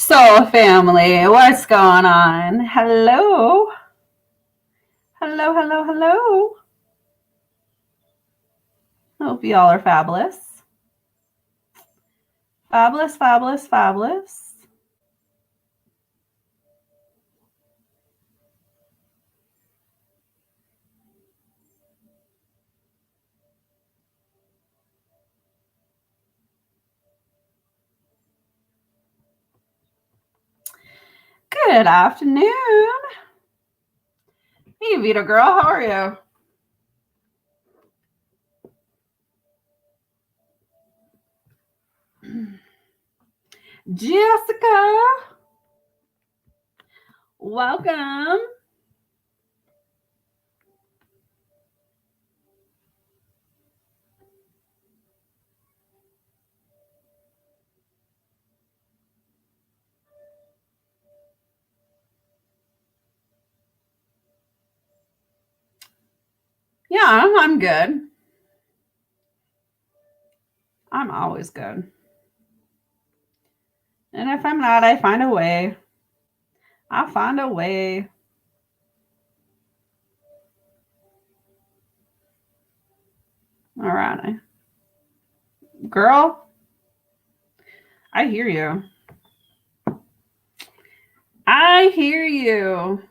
Soul family, what's going on? Hello. Hello, hello, hello. Hope y'all are fabulous. Fabulous, fabulous, fabulous. Good afternoon. Hey, Vita girl, how are you? Jessica, welcome. Yeah, I'm good. I'm always good. And if I'm not, I find a way. I'll find a way. All right. Girl, I hear you. I hear you.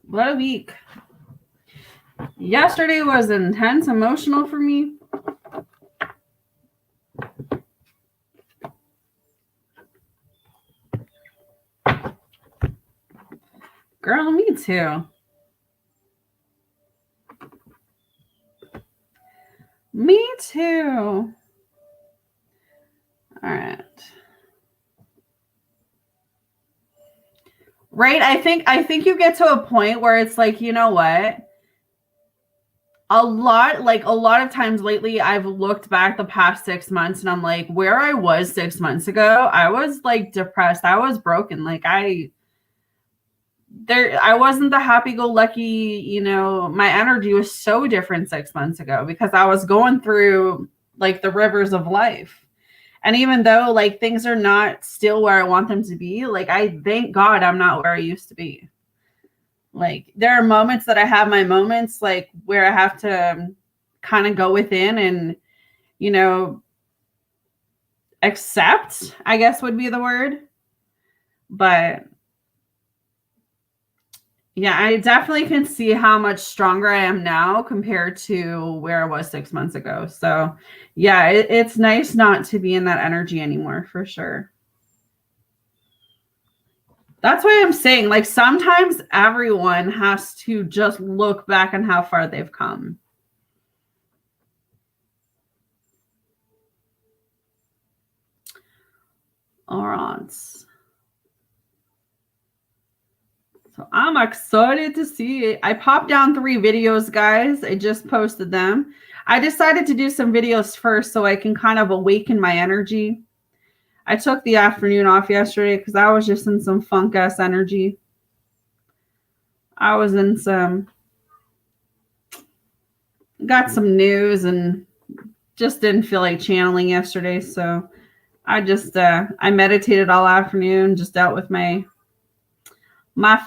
What a week. Yesterday was intense emotional for me. Girl, me too. Me too. All right. Right? I think you get to a point where it's like, you know what? A lot of times lately I've looked back the past 6 months and I'm like, where I was 6 months ago, I was like depressed. I was broken. Like I wasn't the happy-go-lucky, my energy was so different 6 months ago because I was going through like the rivers of life. And even though like things are not still where I want them to be, like I thank God I'm not where I used to be. Like there are moments that I have my moments like where I have to kind of go within and, you know, accept, I guess would be the word. But yeah, I definitely can see how much stronger I am now compared to where I was 6 months ago. So yeah, it's nice not to be in that energy anymore for sure. That's why I'm saying, like, sometimes everyone has to just look back on how far they've come. All right. So I'm excited to see it. I popped down 3 videos, guys. I just posted them. I decided to do some videos first so I can kind of awaken my energy. I took the afternoon off yesterday because I was just in some funk ass energy. I was in got some news and just didn't feel like channeling yesterday. So I just, I meditated all afternoon, just dealt with my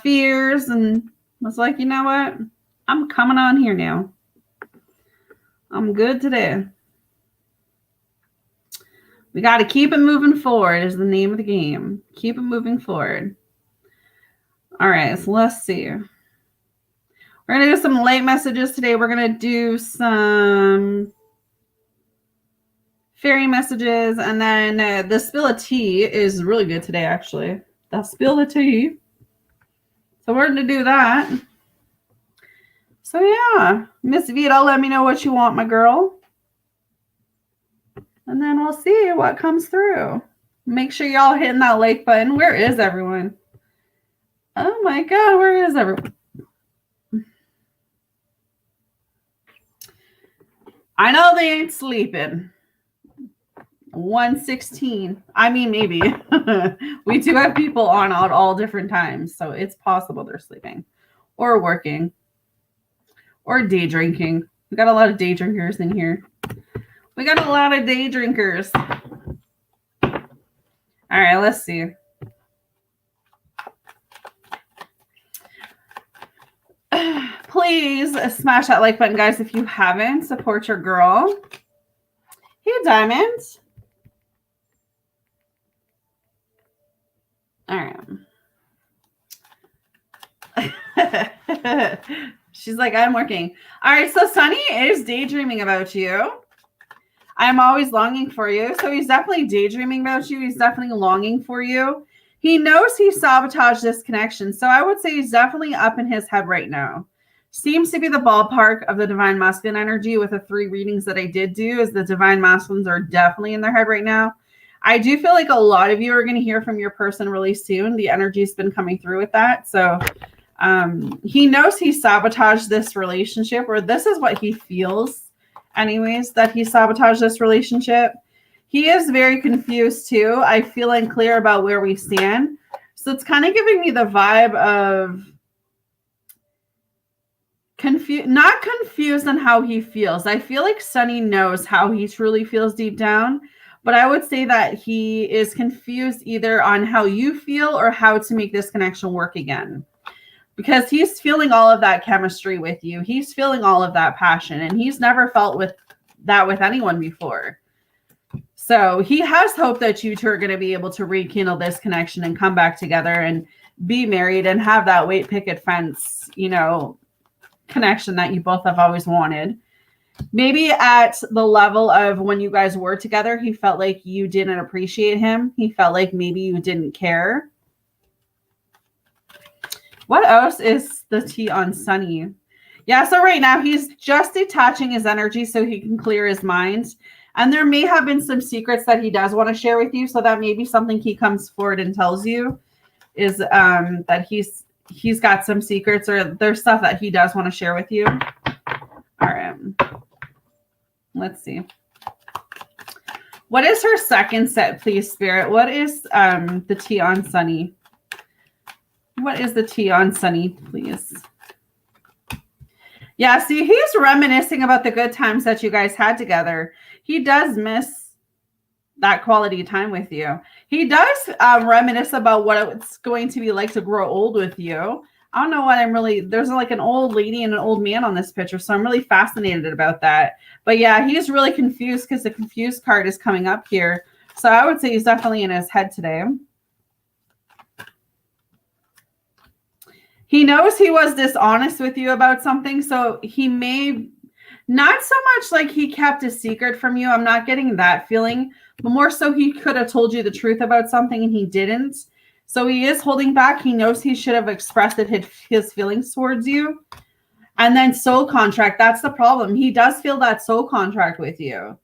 fears and was like, you know what? I'm coming on here now. I'm good today. We got to keep it moving forward is the name of the game. Keep it moving forward. All right, so let's see. We're going to do some late messages today. We're going to do some fairy messages. And then the spill of tea is really good today, actually. The spill of tea. So we're going to do that. So yeah, Miss Vita, let me know what you want, my girl. And then we'll see what comes through. Make sure y'all hitting that like button. Where is everyone? Oh my God, where is everyone? I know they ain't sleeping. 1:16. I mean, maybe. We do have people on at all different times, so it's possible they're sleeping or working or day drinking. We got a lot of day drinkers in here. We got a lot of day drinkers. All right, let's see. Please smash that like button, guys, if you haven't. Support your girl. Hey, Diamond. All right. She's like, I'm working. All right, so Sunny is daydreaming about you. I'm always longing for you. So he's definitely daydreaming about you. He's definitely longing for you. He knows he sabotaged this connection. So I would say he's definitely up in his head right now. Seems to be the ballpark of the divine masculine energy with the 3 readings that I did do is the divine masculines are definitely in their head right now. I do feel like a lot of you are going to hear from your person really soon. The energy's been coming through with that. So he knows he sabotaged this relationship, or this is what he feels anyways, that he sabotaged this relationship. He is very confused too. I feel unclear about where we stand. So it's kind of giving me the vibe of not confused on how he feels. I feel like Sunny knows how he truly feels deep down, but I would say that he is confused either on how you feel or how to make this connection work again. Because he's feeling all of that chemistry with you. He's feeling all of that passion, and he's never felt with anyone before. So he has hope that you two are going to be able to rekindle this connection and come back together and be married and have that white picket fence, connection that you both have always wanted. Maybe at the level of when you guys were together, he felt like you didn't appreciate him. He felt like maybe you didn't care. What else is the tea on Sunny? Yeah, so right now he's just detaching his energy so he can clear his mind. And there may have been some secrets that he does want to share with you. So that may be something he comes forward and tells you is that he's got some secrets, or there's stuff that he does want to share with you. All right. Let's see. What is her second set, please, Spirit? What is the tea on Sunny? What is the tea on Sunny, please? Yeah, see, he's reminiscing about the good times that you guys had together. He does miss that quality time with you. He does reminisce about what it's going to be like to grow old with you. I don't know what there's like an old lady and an old man on this picture, so I'm really fascinated about that. But yeah, he's really confused because the confused card is coming up here. So I would say he's definitely in his head today. He knows he was dishonest with you about something, so he may not so much like he kept a secret from you. I'm not getting that feeling, but more so he could have told you the truth about something and he didn't. So he is holding back. He knows he should have expressed his feelings towards you. And then soul contract, that's the problem. He does feel that soul contract with you.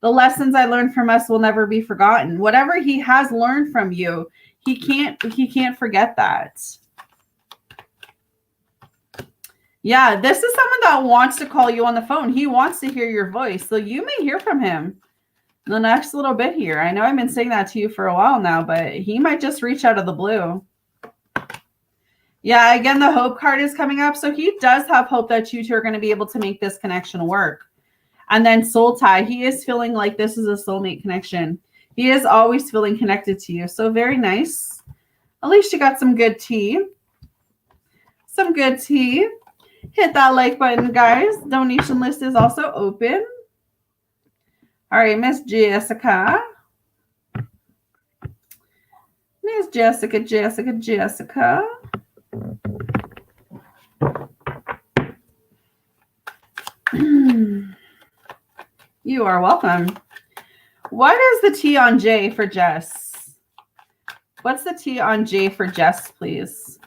The lessons I learned from us will never be forgotten. Whatever he has learned from you, he can't forget that. Yeah, this is someone that wants to call you on the phone. He wants to hear your voice. So you may hear from him in the next little bit here. I know I've been saying that to you for a while now, but he might just reach out of the blue. Yeah, again, the hope card is coming up. So he does have hope that you two are going to be able to make this connection work. And then soul tie. He is feeling like this is a soulmate connection. He is always feeling connected to you. So very nice. At least you got some good tea. Some good tea. Hit that like button, guys. Donation list is also open. All right, Miss Jessica. Miss Jessica. You are welcome. What is the T on J for Jess? What's the T on J for Jess, please?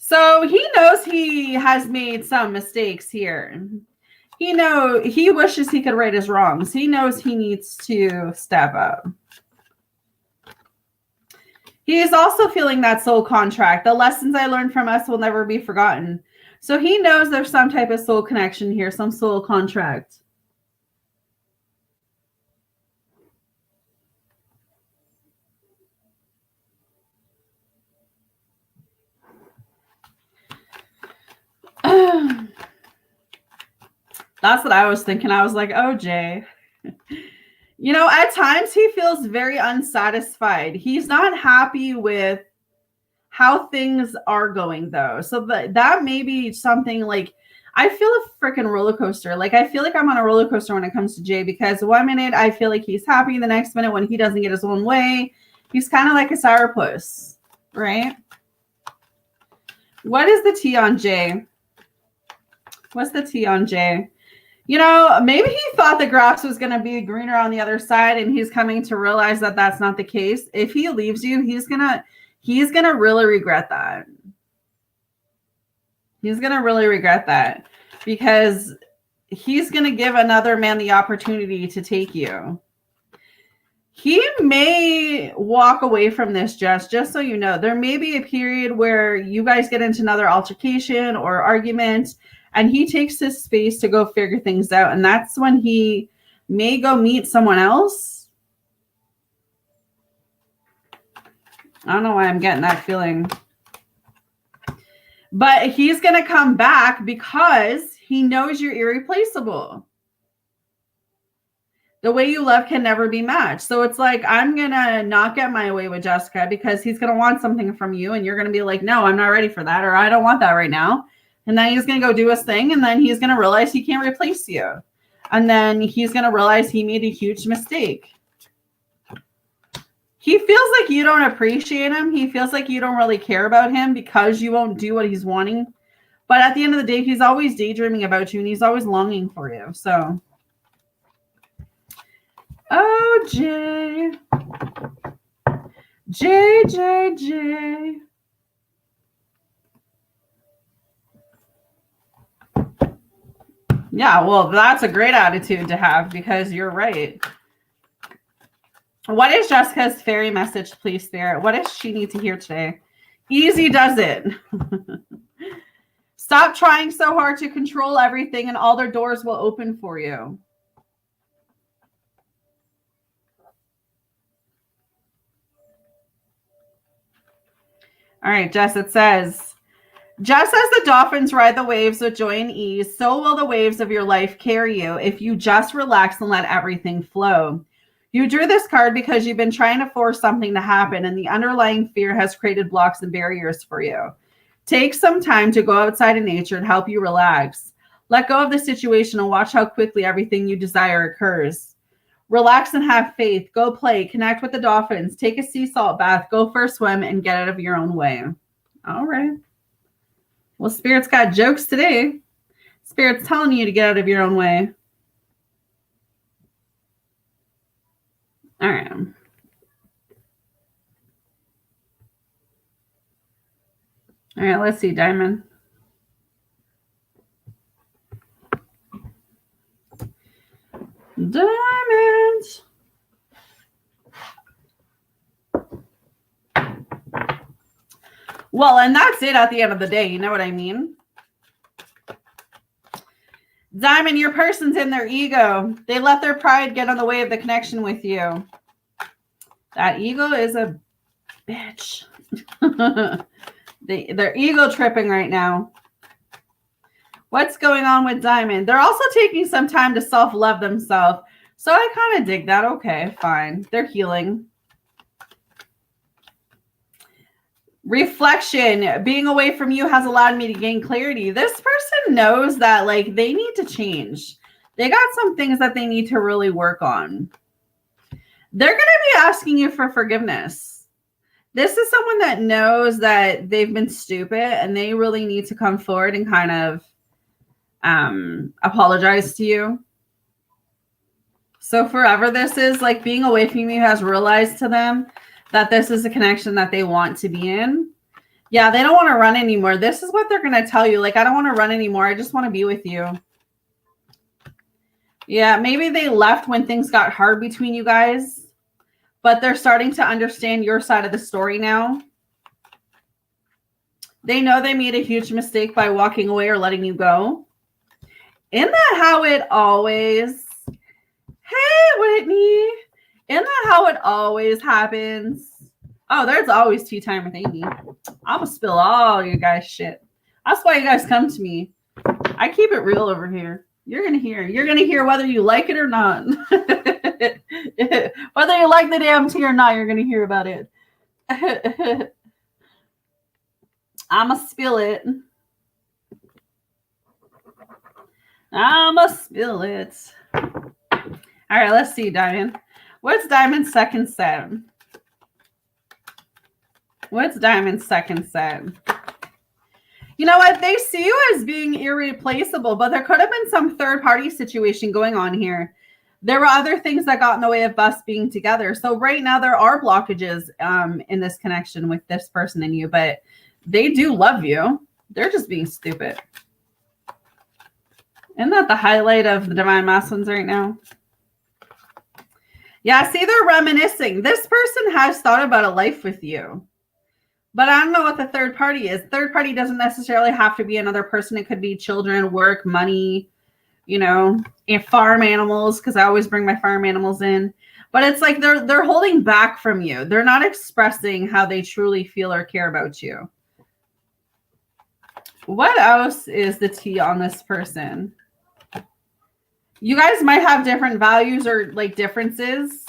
So he knows he has made some mistakes here. He wishes he could right his wrongs. He knows he needs to step up. He is also feeling that soul contract. The lessons I learned from us will never be forgotten. So he knows there's some type of soul connection here, some soul contract. That's what I was thinking. I was like, oh, Jay. At times he feels very unsatisfied. He's not happy with how things are going though. So that may be something like, I feel a freaking roller coaster. Like I feel like I'm on a roller coaster when it comes to Jay, because 1 minute I feel like he's happy, the next minute when he doesn't get his own way, he's kind of like a sourpuss, right? What is the tea on Jay? What's the tea on Jay? You know, maybe he thought the grass was going to be greener on the other side, and he's coming to realize that that's not the case. If he leaves you, he's going to really regret that. He's going to really regret that, because he's going to give another man the opportunity to take you. He may walk away from this, just so you know. There may be a period where you guys get into another altercation or argument, and he takes his space to go figure things out. And that's when he may go meet someone else. I don't know why I'm getting that feeling. But he's going to come back because he knows you're irreplaceable. The way you love can never be matched. So it's like, I'm going to not get my way with Jessica because he's going to want something from you. And you're going to be like, no, I'm not ready for that. Or I don't want that right now. And then he's going to go do his thing. And then he's going to realize he can't replace you. And then he's going to realize he made a huge mistake. He feels like you don't appreciate him. He feels like you don't really care about him because you won't do what he's wanting. But at the end of the day, he's always daydreaming about you and he's always longing for you. So, oh, Jay. Jay. Yeah, well, that's a great attitude to have because you're right. What is Jessica's fairy message, please, Spirit? What does she need to hear today? Easy does it. Stop trying so hard to control everything and all their doors will open for you. All right, Jess, it says, just as the dolphins ride the waves with joy and ease, so will the waves of your life carry you if you just relax and let everything flow. You drew this card because you've been trying to force something to happen, and the underlying fear has created blocks and barriers for you. Take some time to go outside in nature and help you relax. Let go of the situation and watch how quickly everything you desire occurs. Relax and have faith. Go play. Connect with the dolphins. Take a sea salt bath. Go for a swim and get out of your own way. All right. Well, Spirit's got jokes today. Spirit's telling you to get out of your own way. All right. All right, let's see, Diamond. Diamond. Well, and that's it at the end of the day. You know what I mean? Diamond, your person's in their ego. They let their pride get in the way of the connection with you. That ego is a bitch. They're ego tripping right now. What's going on with Diamond? They're also taking some time to self-love themselves. So I kind of dig that. Okay, fine. They're healing. Reflection. Being away from you has allowed me to gain clarity. This person knows that like they need to change. They got some things that they need to really work on. They're going to be asking you for forgiveness. This is someone that knows that they've been stupid and they really need to come forward and kind of apologize to you. So forever this is like being away from you has realized to them that this is a connection that they want to be in. Yeah, they don't want to run anymore. This is what they're going to tell you. Like, I don't want to run anymore. I just want to be with you. Yeah, maybe they left when things got hard between you guys, but they're starting to understand your side of the story now. They know they made a huge mistake by walking away or letting you go. Isn't that how it always... Hey, Whitney. Isn't that how it always happens? Oh, there's always tea time with Amy. I'm going to spill all you guys' shit. That's why you guys come to me. I keep it real over here. You're going to hear. You're going to hear whether you like it or not. Whether you like the damn tea or not, you're going to hear about it. I'ma spill it. I'ma spill it. All right, let's see, Diamond. What's Diamond's second set? What's Diamond's second set? You know what? They see you as being irreplaceable, but there could have been some third-party situation going on here. There were other things that got in the way of us being together. So right now there are blockages in this connection with this person and you, but they do love you. They're just being stupid. Isn't that the highlight of the Divine Masculines right now? Yeah, see, they're reminiscing. This person has thought about a life with you. But I don't know what the third party is. Third party doesn't necessarily have to be another person. It could be children, work, money, you know, and farm animals, because I always bring my farm animals in. But it's like they're holding back from you. They're not expressing how they truly feel or care about you. What else is the tea on this person? You guys might have different values or like differences.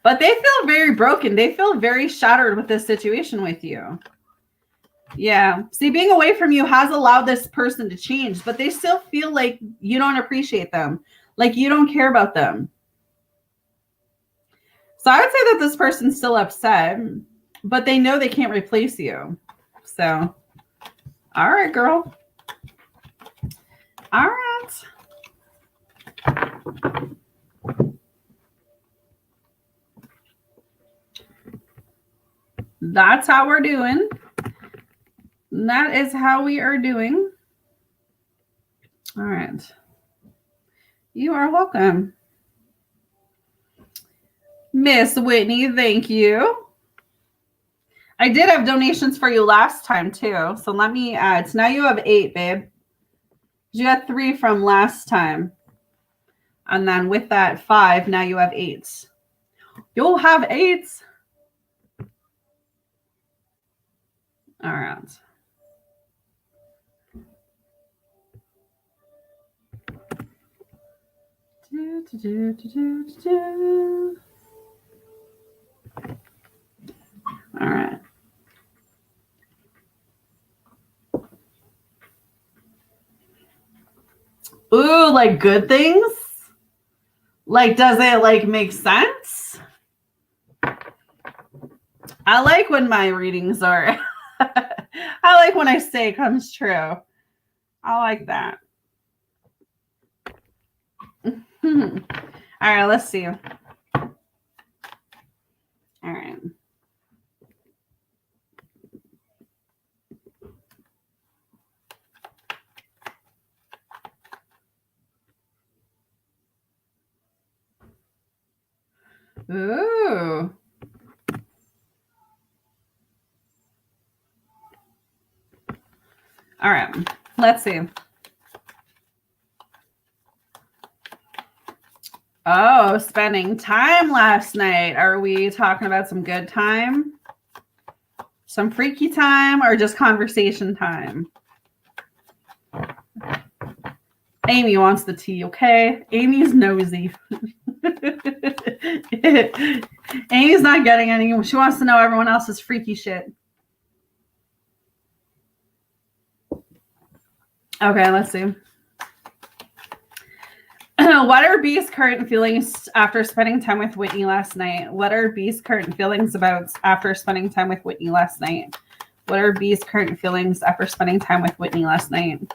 But they feel very broken. They feel very shattered with this situation with you. Yeah. See, being away from you has allowed this person to change, but they still feel like you don't appreciate them. Like you don't care about them. So I would say that this person's still upset, but they know they can't replace you. So, all right, girl. All right. That's how we're doing. That is how we are doing. All right. You are welcome. Miss Whitney, thank you. I did have donations for you last time too. So let me add. So now you have 8, babe. You had 3 from last time. And then with that 5, now you have 8. You'll have 8. All right. All right. Ooh, like good things? Like, does it like make sense? I like when my readings are, I like when I say it comes true. I like that. All right, let's see. All right. Ooh. All right, let's see. Oh, spending time last night. Are we talking about some good time? Some freaky time or just conversation time? Amy wants the tea, okay? Amy's nosy. Amy's not getting any. She wants to know everyone else's freaky shit. Okay, let's see. What are B's current feelings after spending time with Whitney last night? What are B's current feelings about after spending time with Whitney last night? What are B's current feelings after spending time with Whitney last night?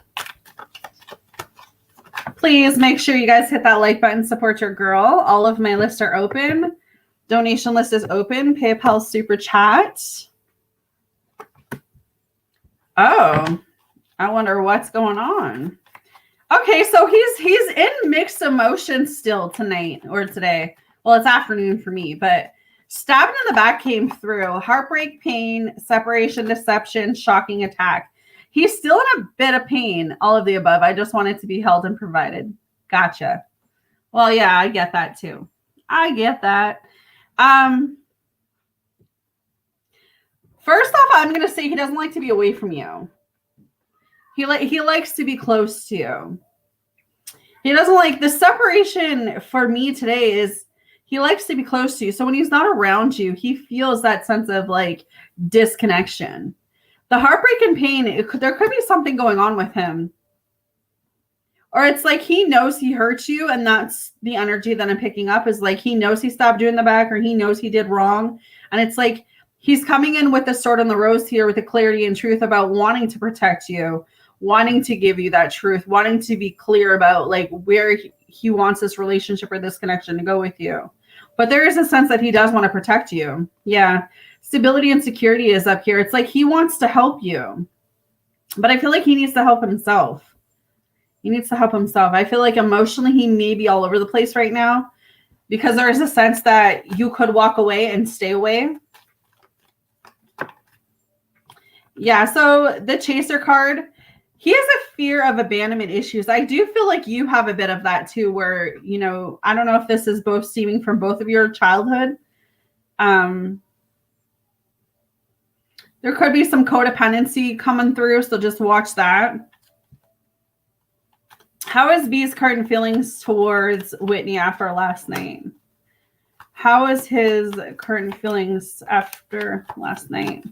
Please make sure you guys hit that like button, support your girl. All of my lists are open. Donation list is open. PayPal, Super Chat. Oh, I wonder what's going on. Okay, so he's in mixed emotions still tonight or today. Well, it's afternoon for me, but stabbing in the back came through. Heartbreak, pain, separation, deception, shocking attack. He's still in a bit of pain, all of the above. I just wanted to be held and provided. Gotcha. Well, yeah, I get that too. I get that. First off, I'm going to say he doesn't like to be away from you. He likes to be close to you. He doesn't like the separation for me today is He likes to be close to you. So when he's not around you, he feels that sense of like disconnection. The heartbreak and pain, there could be something going on with him. Or it's like he knows he hurt you, and that's the energy that I'm picking up, is like he knows he stopped doing the back, or he knows he did wrong. And it's like he's coming in with the sword and the rose here with the clarity and truth about wanting to protect you, wanting to give you that truth, wanting to be clear about like where he wants this relationship or this connection to go with you. But there is a sense that he does want to protect you. Yeah. Stability and security is up here. It's like he wants to help you, but I feel like he needs to help himself. He needs to help himself. I feel like emotionally he may be all over the place right now, because there is a sense that you could walk away and stay away. Yeah, so the Chaser card, he has a fear of abandonment issues. I do feel like you have a bit of that too, where, you know, I don't know if this is both stemming from both of your childhood. There could be some codependency coming through, so just watch that. How is B's current feelings towards Whitney after last night? How is his current feelings after last night?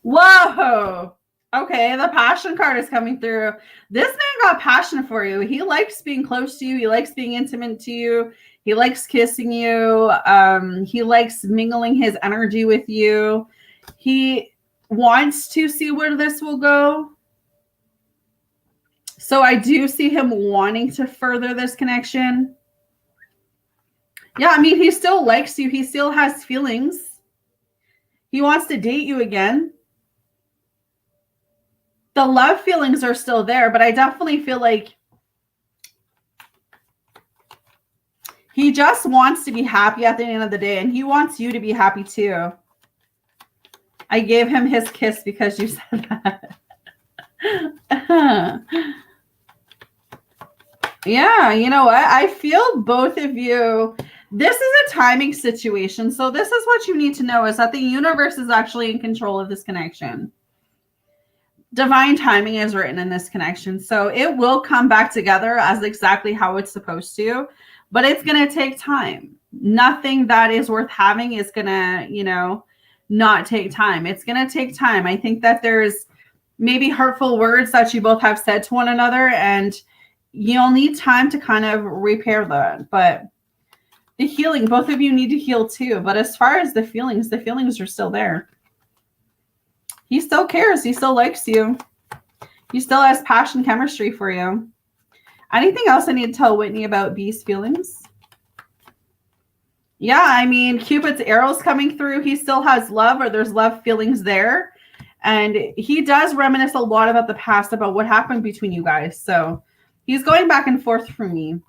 Whoa. Okay, the passion card is coming through. This man got passion for you. He likes being close to you. He likes being intimate to you. He likes kissing you. He likes mingling his energy with you. He wants to see where this will go. So I do see him wanting to further this connection. Yeah, I mean, he still likes you. He still has feelings. He wants to date you again. The love feelings are still there, but I definitely feel like he just wants to be happy at the end of the day, and he wants you to be happy too. I gave him his kiss because you said that. Yeah, you know what? I feel both of you. This is a timing situation. So this is what you need to know, is that the universe is actually in control of this connection. Divine timing is written in this connection. So it will come back together as exactly how it's supposed to, but it's going to take time. Nothing that is worth having is going to, you know, not take time. It's going to take time. I think that there's maybe hurtful words that you both have said to one another, and you'll need time to kind of repair that. But the healing, both of you need to heal too. But as far as the feelings are still there. He still cares. He still likes you. He still has passion, chemistry for you. Anything else I need to tell Whitney about B's feelings? Yeah, I mean, Cupid's arrows coming through. He still has love, or there's love feelings there. And he does reminisce a lot about the past, about what happened between you guys. So he's going back and forth for me.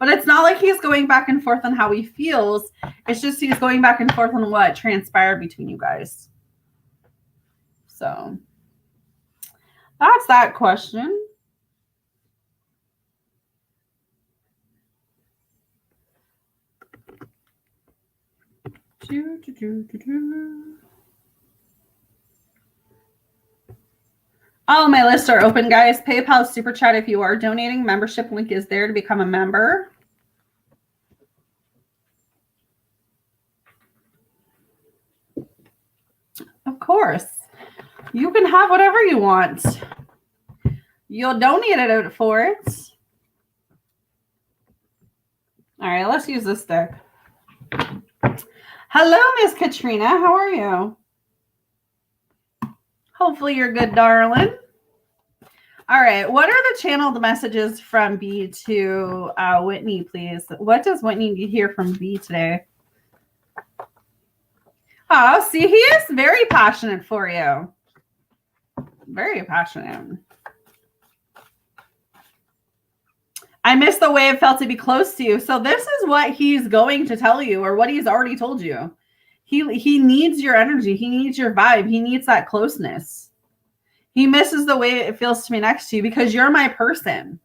But it's not like he's going back and forth on how he feels. It's just he's going back and forth on what transpired between you guys. So that's that question. All my lists are open, guys. PayPal, Super Chat if you are donating. Membership link is there to become a member. Of course. You can have whatever you want. You'll donate it out for it. All right, let's use this deck. Hello, Miss Katrina. How are you? Hopefully you're good, darling. All right, what are the channeled messages from B to Whitney, please? What does Whitney need to hear from B today? Oh, see, he is very passionate for you. Very passionate. I miss the way it felt to be close to you. So this is what he's going to tell you, or what he's already told you. He needs your energy. He needs your vibe. He needs that closeness. He misses the way it feels to be next to you because you're my person.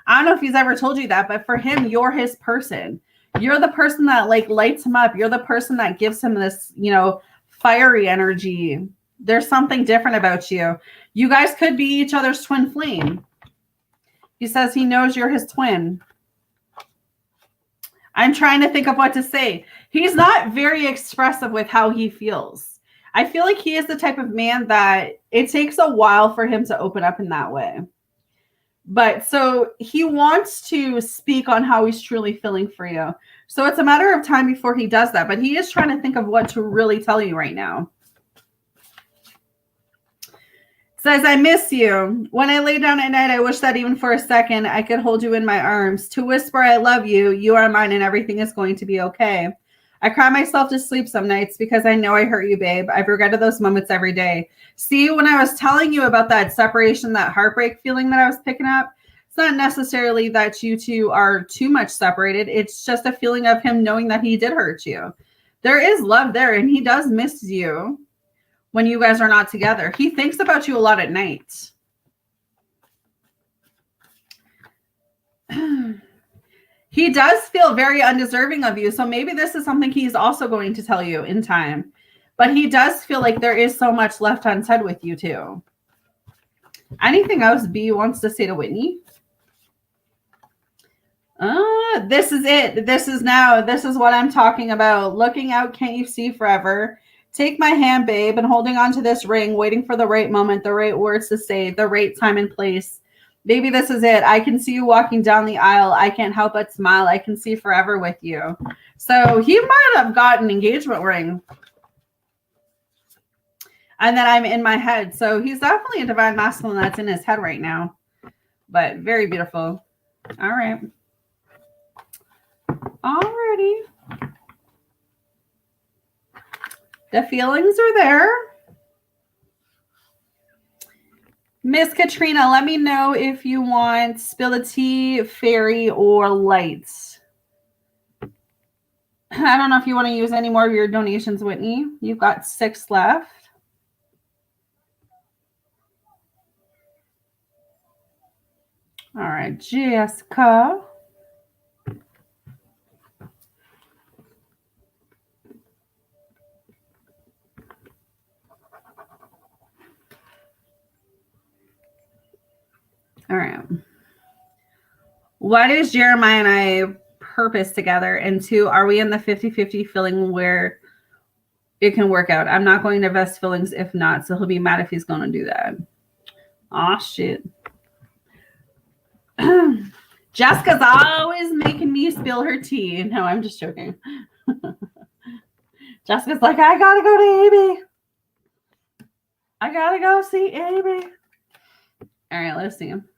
I don't know if he's ever told you that, but for him, you're his person. You're the person that like lights him up. You're the person that gives him this, you know, fiery energy. There's something different about you. You guys could be each other's twin flame. He says he knows you're his twin. I'm trying to think of what to say. He's not very expressive with how he feels. I feel like he is the type of man that it takes a while for him to open up in that way. But so he wants to speak on how he's truly feeling for you. So it's a matter of time before he does that. But he is trying to think of what to really tell you right now. Says, I miss you. When I lay down at night, I wish that even for a second I could hold you in my arms to whisper, I love you. You are mine and everything is going to be okay. I cry myself to sleep some nights because I know I hurt you, babe. I've regretted those moments every day. See, when I was telling you about that separation, that heartbreak feeling that I was picking up, it's not necessarily that you two are too much separated. It's just a feeling of him knowing that he did hurt you. There is love there and he does miss you. When you guys are not together, he thinks about you a lot at night. He does feel very undeserving of you. So maybe this is something he's also going to tell you in time. But he does feel like there is so much left unsaid with you too. Anything else B wants to say to Whitney? This is it. This is what I'm talking about. Looking out, can't you see forever? Take my hand, babe, and holding on to this ring, waiting for the right moment, the right words to say, the right time and place. Baby, this is it. I can see you walking down the aisle. I can't help but smile. I can see forever with you. So he might have got an engagement ring. And then I'm in my head. So he's definitely a divine masculine that's in his head right now. But very beautiful. All right. Alrighty. The feelings are there. Miss Katrina, let me know if you want spill the tea, fairy, or lights. I don't know if you want to use any more of your donations, Whitney. You've got 6 left. All right, Jessica. All right. What is Jeremiah and I purpose together? And 2, are we in the 50-50 feeling where it can work out? I'm not going to invest feelings if not, so he'll be mad if he's going to do that. Aw, shit. Jessica's always making me spill her tea. No, I'm just joking. Jessica's like, I gotta go to Amy. I gotta go see Amy. All right, let's see him.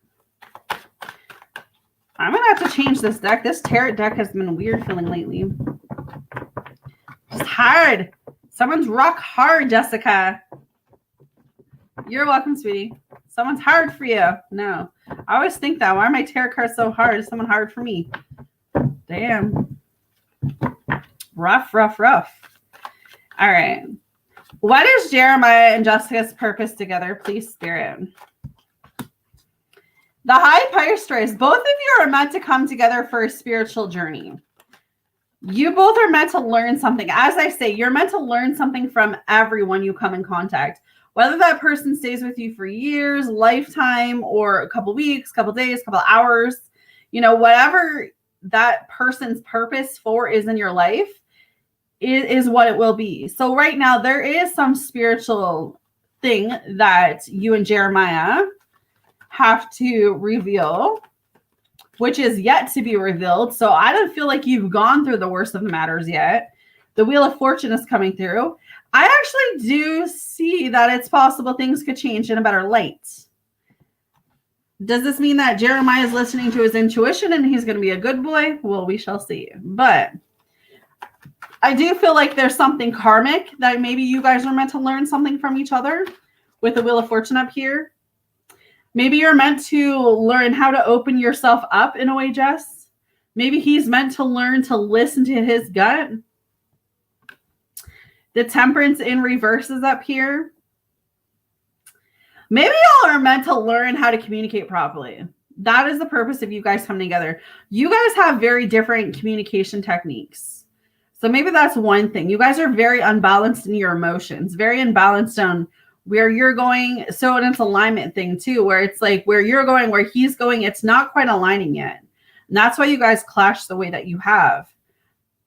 I'm going to have to change this deck. This tarot deck has been weird feeling lately. It's hard. Someone's rock hard, Jessica. You're welcome, sweetie. Someone's hard for you. No. I always think that. Why are my tarot cards so hard? Is someone hard for me? Damn. Rough, rough, rough. All right. What is Jeremiah and Jessica's purpose together? Please, Spirit. The High Priestess, both of you are meant to come together for a spiritual journey. You both are meant to learn something. As I say, you're meant to learn something from everyone you come in contact. Whether that person stays with you for years, lifetime, or a couple weeks, couple days, couple hours, you know, whatever that person's purpose for is in your life, it is what it will be. So right now, there is some spiritual thing that you and Jeremiah have to reveal, which is yet to be revealed. So I don't feel like you've gone through the worst of the matters yet. The Wheel of Fortune is coming through. I actually do see that it's possible things could change in a better light. Does this mean that Jeremiah is listening to his intuition and he's going to be a good boy? Well, we shall see. But I do feel like there's something karmic that maybe you guys are meant to learn something from each other with the Wheel of Fortune up here. Maybe you're meant to learn how to open yourself up in a way, Jess. Maybe he's meant to learn to listen to his gut. The Temperance in reverse is up here. Maybe y'all are meant to learn how to communicate properly. That is the purpose of you guys coming together. You guys have very different communication techniques. So maybe that's one thing. You guys are very unbalanced in your emotions, very unbalanced on where you're going. So it's alignment thing too, where it's like where you're going, where he's going, it's not quite aligning yet. And that's why you guys clash the way that you have.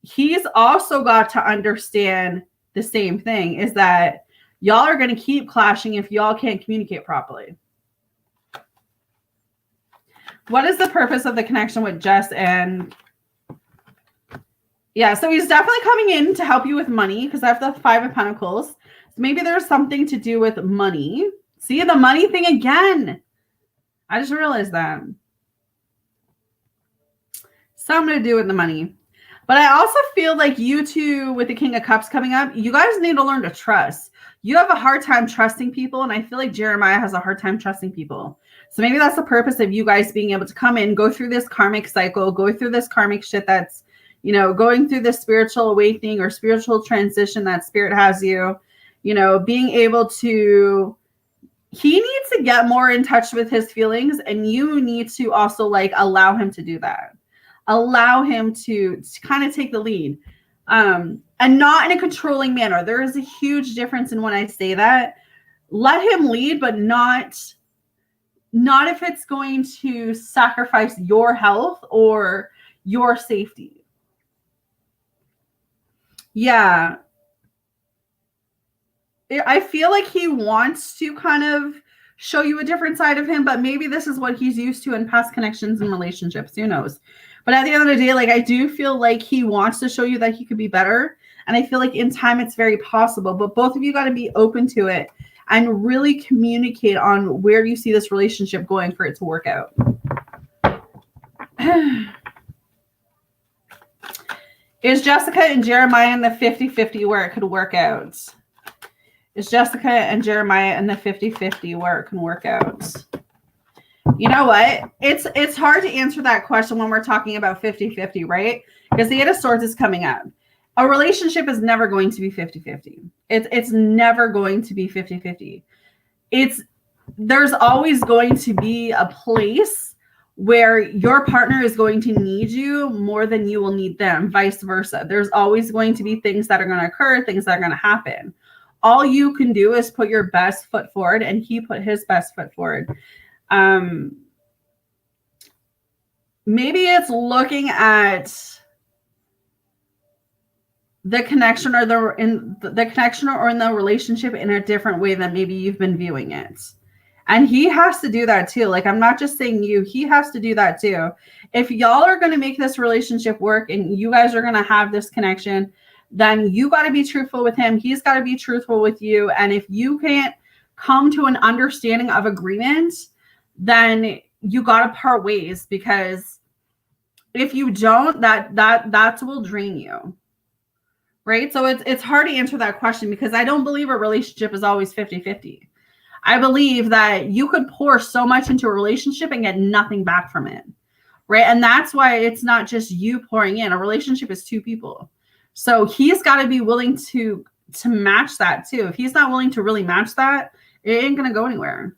he's also got to understand the same thing, is that y'all are going to keep clashing if y'all can't communicate properly. What is the purpose of the connection with Jess? And yeah, so he's definitely coming in to help you with money, because I have the 5 of Pentacles. So maybe there's something to do with money. See, the money thing again. I just realized that. Something to do with the money. But I also feel like you two, with the King of Cups coming up, you guys need to learn to trust. You have a hard time trusting people, and I feel like Jeremiah has a hard time trusting people. So maybe that's the purpose of you guys being able to come in, go through this karmic cycle, go through this karmic shit that's, you know, going through this spiritual awakening or spiritual transition that spirit has you, you know, being able to, he needs to get more in touch with his feelings, and you need to also like allow him to do that. Allow him to kind of take the lead, and not in a controlling manner. There is a huge difference in when I say that. Let him lead, but not if it's going to sacrifice your health or your safety. Yeah. I feel like he wants to kind of show you a different side of him, but maybe this is what he's used to in past connections and relationships. Who knows? But at the end of the day, like, I do feel like he wants to show you that he could be better. And I feel like in time it's very possible, but both of you got to be open to it and really communicate on where you see this relationship going for it to work out. Is Jessica and Jeremiah in the 50-50 where it could work out? Is Jessica and Jeremiah in the 50-50 where it can work out? You know what? It's hard to answer that question when we're talking about 50-50, right? Because the Eight of Swords is coming up. A relationship is never going to be 50-50. It's never going to be 50-50. There's always going to be a place where your partner is going to need you more than you will need them, vice versa. There's always going to be things that are going to occur, things that are going to happen. All you can do is put your best foot forward, and he put his best foot forward. Maybe it's looking at the connection or the connection or in the relationship in a different way than maybe you've been viewing it. And he has to do that too. Like, I'm not just saying you, he has to do that too. If y'all are going to make this relationship work and you guys are going to have this connection, then you got to be truthful with him. He's got to be truthful with you. And if you can't come to an understanding of agreement, then you got to part ways, because if you don't, that will drain you. Right? So it's hard to answer that question, because I don't believe a relationship is always 50-50. I believe that you could pour so much into a relationship and get nothing back from it. Right? And that's why it's not just you pouring in. A relationship is two people. So he's got to be willing to match that too. If he's not willing to really match that, it ain't going to go anywhere.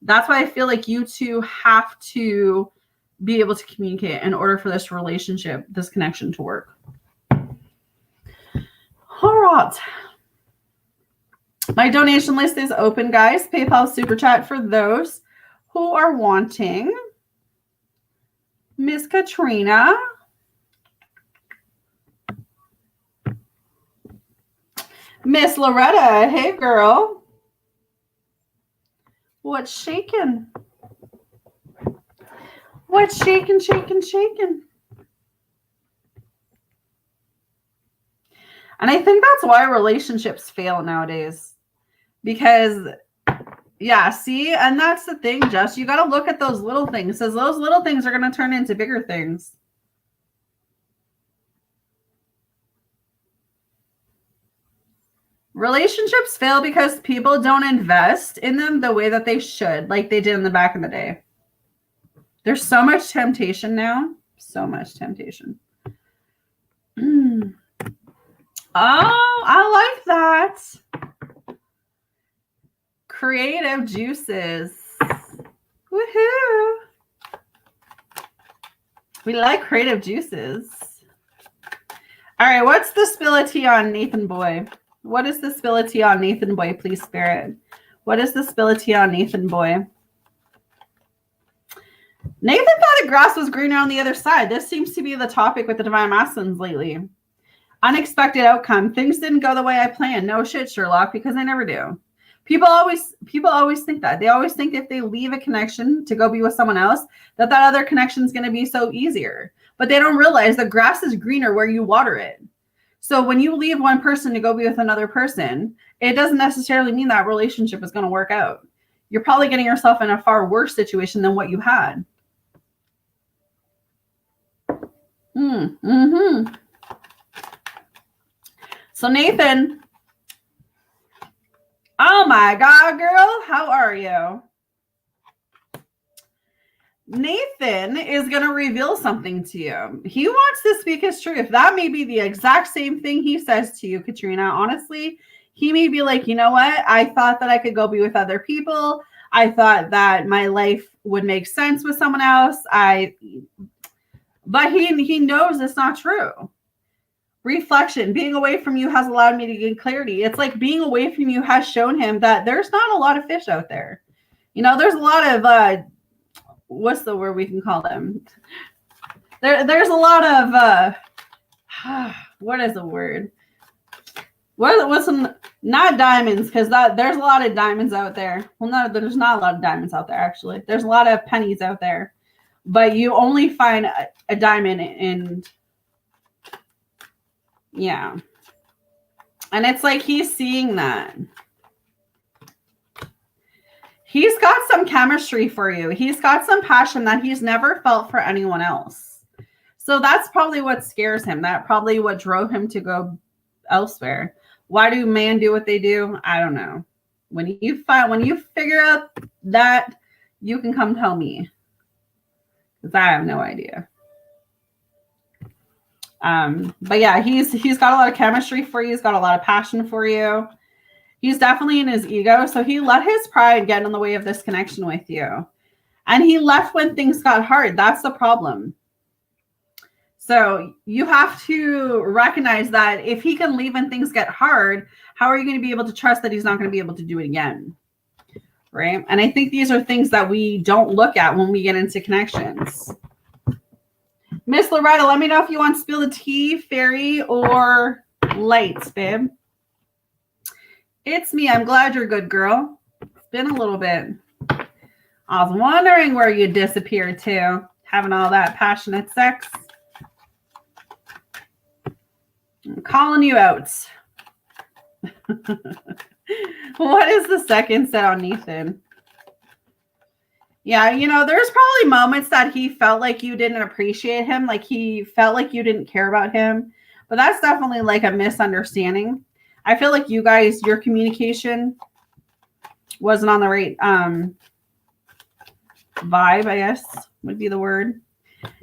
That's why I feel like you two have to be able to communicate in order for this relationship, this connection to work. All right. My donation list is open, guys. PayPal, Super Chat for those who are wanting. Miss Katrina. Miss Loretta. Hey, girl. What's shaking? What's shaking, shaking, shaking? And I think that's why relationships fail nowadays. Because, yeah, see? And that's the thing, Jess. You got to look at those little things, because those little things are going to turn into bigger things. Relationships fail because people don't invest in them the way that they should, like they did in the back in the day. There's so much temptation now. So much temptation. Oh, I like that. Creative juices. Woohoo. We like creative juices. All right, what's the spill of tea on Nathan Boy? What is the spill of tea on Nathan Boy, please, Spirit? What is the spill of tea on Nathan Boy? Nathan thought the grass was greener on the other side. This seems to be the topic with the Divine Masculines lately. Unexpected outcome. Things didn't go the way I planned. No shit, Sherlock, because they never do. People always think that. They always think if they leave a connection to go be with someone else, that other connection is going to be so easier. But they don't realize the grass is greener where you water it. So when you leave one person to go be with another person, it doesn't necessarily mean that relationship is going to work out. You're probably getting yourself in a far worse situation than what you had. Mm-hmm. So Nathan, oh my God, girl, how are you? Nathan is going to reveal something to you. He wants to speak his truth. That may be the exact same thing he says to you, Katrina. Honestly, he may be like, you know what? I thought that I could go be with other people. I thought that my life would make sense with someone else. But he knows it's not true. Reflection, being away from you has allowed me to gain clarity. It's like being away from you has shown him that there's not a lot of fish out there. You know, there's a lot of, what's the word we can call them? There's a lot of, what is the word? What's some, not diamonds, because there's a lot of diamonds out there. Well, no, there's not a lot of diamonds out there, actually. There's a lot of pennies out there. But you only find a diamond in, yeah. And it's like he's seeing that. He's got some chemistry for you. He's got some passion that he's never felt for anyone else. So that's probably what scares him. That probably what drove him to go elsewhere. Why do men do what they do? I don't know. When you figure out that, you can come tell me. Because I have no idea. But yeah, he's got a lot of chemistry for you. He's got a lot of passion for you. He's definitely in his ego. So he let his pride get in the way of this connection with you. And he left when things got hard. That's the problem. So you have to recognize that if he can leave when things get hard, how are you going to be able to trust that he's not going to be able to do it again? Right? And I think these are things that we don't look at when we get into connections. Miss Loretta, let me know if you want to spill the tea, fairy, or lights, babe. It's me. I'm glad you're good, girl. It's been a little bit. I was wondering where you disappeared to, having all that passionate sex. I'm calling you out. What is the second set on Nathan? Yeah, you know, there's probably moments that he felt like you didn't appreciate him, like he felt like you didn't care about him. But that's definitely like a misunderstanding. I feel like you guys, your communication wasn't on the right vibe, I guess would be the word.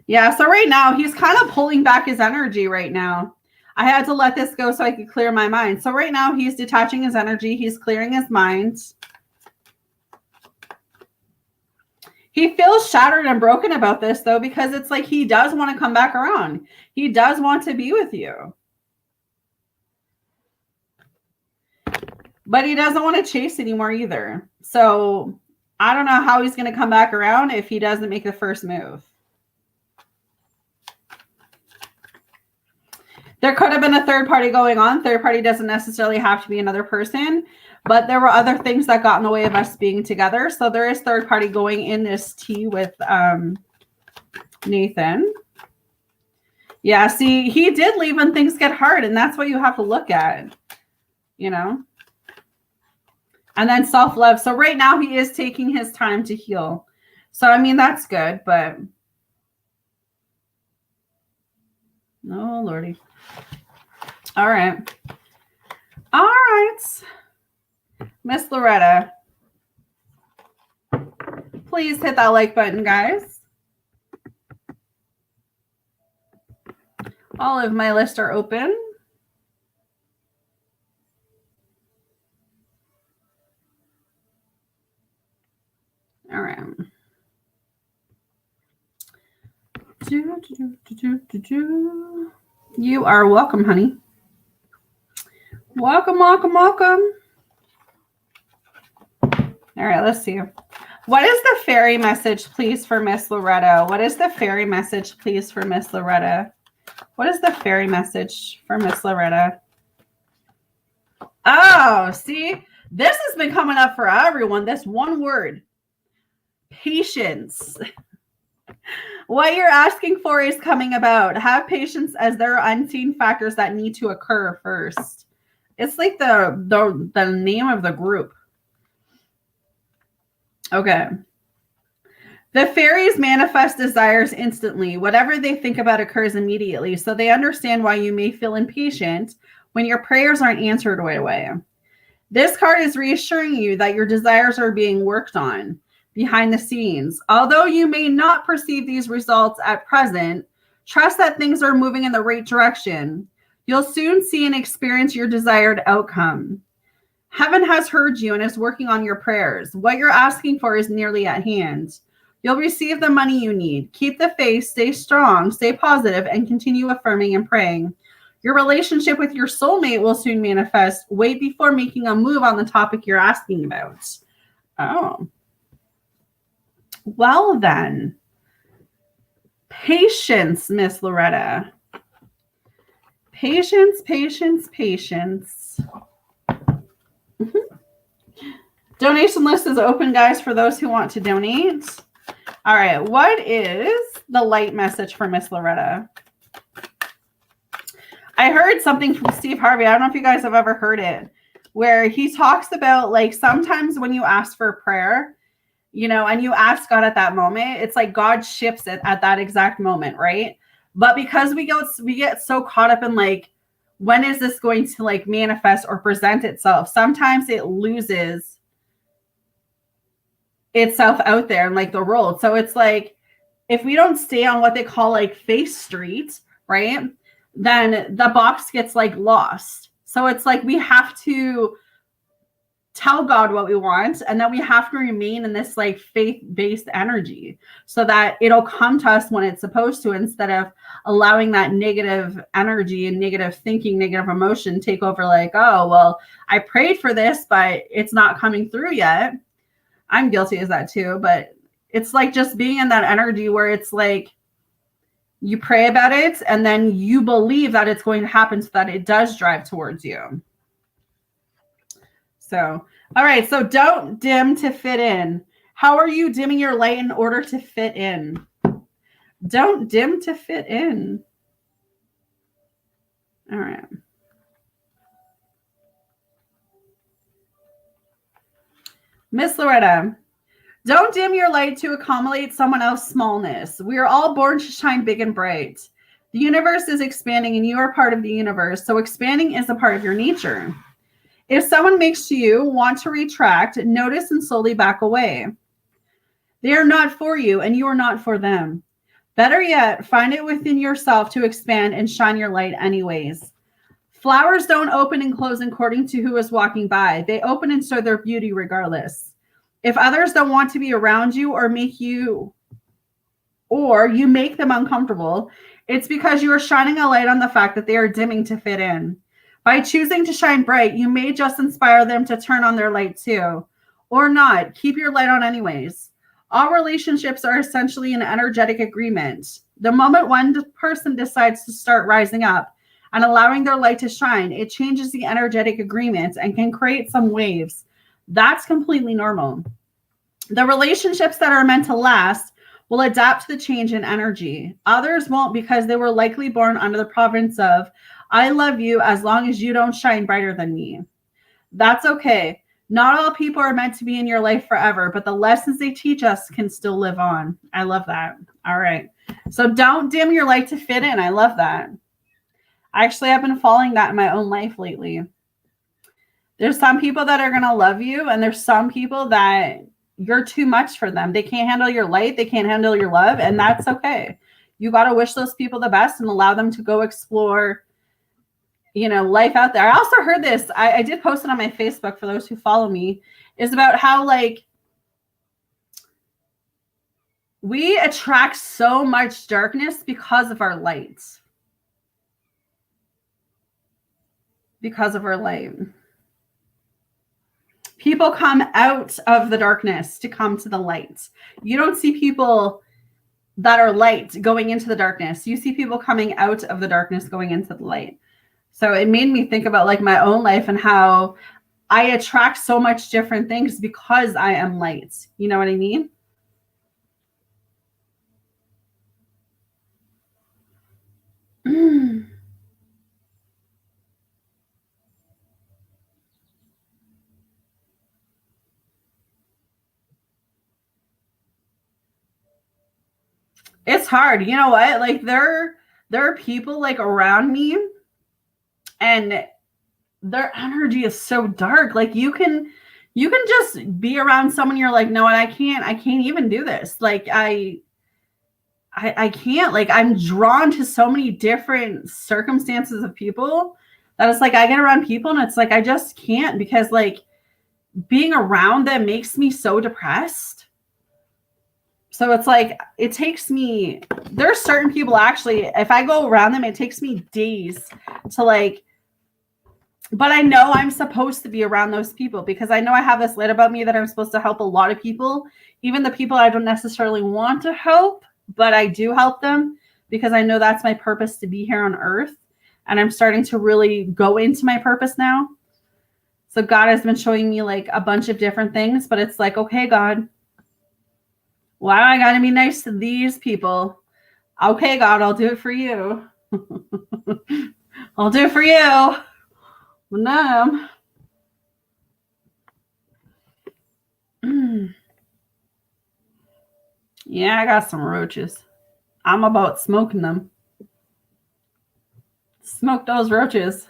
Yeah, so right now he's kind of pulling back his energy right now. I had to let this go so I could clear my mind. So right now he's detaching his energy. He's clearing his mind. He feels shattered and broken about this, though, because it's like he does want to come back around. He does want to be with you. But he doesn't want to chase anymore either. So I don't know how he's going to come back around if he doesn't make the first move. There could have been a third party going on. Third party doesn't necessarily have to be another person, but there were other things that got in the way of us being together. So there is third party going in this tea with Nathan. Yeah, see, he did leave when things get hard, and that's what you have to look at, you know. And then self-love. So right now he is taking his time to heal. So, I mean, that's good, but oh, Lordy. All right. All right. Miss Loretta, please hit that like button, guys. All of my lists are open. All right. You are welcome, honey. Welcome, welcome, welcome. All right, let's see. What is the fairy message, please, for Miss Loretta? What is the fairy message, please, for Miss Loretta? What is the fairy message for Miss Loretta? Oh, see, this has been coming up for everyone. This one word, patience. What you're asking for is coming about. Have patience, as there are unseen factors that need to occur first. It's like the name of the group. Okay. The fairies manifest desires instantly. Whatever they think about occurs immediately. So they understand why you may feel impatient when your prayers aren't answered right away. This card is reassuring you that your desires are being worked on behind the scenes. Although you may not perceive these results at present, trust that things are moving in the right direction. You'll soon see and experience your desired outcome. Heaven has heard you and is working on your prayers. What you're asking for is nearly at hand. You'll receive the money you need. Keep the faith, stay strong, stay positive, and continue affirming and praying. Your relationship with your soulmate will soon manifest. Wait before making a move on the topic you're asking about. Oh. Well then. Patience, Miss Loretta. Patience, patience, patience. Donation list is open, guys, for those who want to donate. All right, what is the light message for Miss Loretta? I heard something from Steve Harvey. I don't know if you guys have ever heard it, where he talks about, like, sometimes when you ask for a prayer, you know, and you ask God at that moment, it's like God shifts it at that exact moment, right? But because we get so caught up in, like, when is this going to, like, manifest or present itself? Sometimes it loses itself out there in, like, the road. So it's like, if we don't stay on what they call, like, Faith Street, right, then the box gets, like, lost. So it's like we have to tell God what we want, and then we have to remain in this, like, faith-based energy so that it'll come to us when it's supposed to, instead of allowing that negative energy and negative thinking, negative emotion take over, like, oh, well, I prayed for this, but it's not coming through yet. I'm guilty of that too, but it's like just being in that energy where it's like you pray about it and then you believe that it's going to happen so that it does drive towards you. So, all right. So don't dim to fit in. How are you dimming your light in order to fit in? Don't dim to fit in. All right. Miss Loretta, don't dim your light to accommodate someone else's smallness. We are all born to shine big and bright. The universe is expanding and you are part of the universe. So expanding is a part of your nature. If someone makes you want to retract, notice and slowly back away. They are not for you and you are not for them. Better yet, find it within yourself to expand and shine your light anyways. Flowers don't open and close according to who is walking by. They open and show their beauty regardless. If others don't want to be around you or you make them uncomfortable, it's because you are shining a light on the fact that they are dimming to fit in. By choosing to shine bright, you may just inspire them to turn on their light too. Or not. Keep your light on anyways. All relationships are essentially an energetic agreement. The moment one person decides to start rising up and allowing their light to shine, it changes the energetic agreement and can create some waves. That's completely normal. The relationships that are meant to last will adapt to the change in energy. Others won't, because they were likely born under the province of, I love you as long as you don't shine brighter than me. That's okay. Not all people are meant to be in your life forever, but the lessons they teach us can still live on. I love that. All right. So don't dim your light to fit in. I love that. Actually, I've been following that in my own life lately. There's some people that are going to love you, and there's some people that you're too much for them. They can't handle your light. They can't handle your love, and that's okay. You got to wish those people the best and allow them to go explore, life out there. I also heard this. I did post it on my Facebook for those who follow me, is about how, like, we attract so much darkness because of our lights. Because of our light. People come out of the darkness to come to the light. You don't see people that are light going into the darkness. You see people coming out of the darkness going into the light. So it made me think about like my own life and how I attract so much different things because I am light. You know what I mean? It's hard. You know what? Like there are people like around me and their energy is so dark. Like you can just be around someone you're like, no, I can't even do this. Like I can't. Like I'm drawn to so many different circumstances of people that it's like I get around people and it's like I just can't because like being around them makes me so depressed. So it's like it takes me there's certain people actually if I go around them it takes me days to like but I know I'm supposed to be around those people because I know I have this light about me that I'm supposed to help a lot of people, even the people I don't necessarily want to help, but I do help them because I know that's my purpose to be here on earth. And I'm starting to really go into my purpose now. So God has been showing me like a bunch of different things, but it's like, okay, God, why do I got to be nice to these people? Okay, God, I'll do it for you. I'll do it for you. No. Yeah, I got some roaches. I'm about smoking them. Smoke those roaches.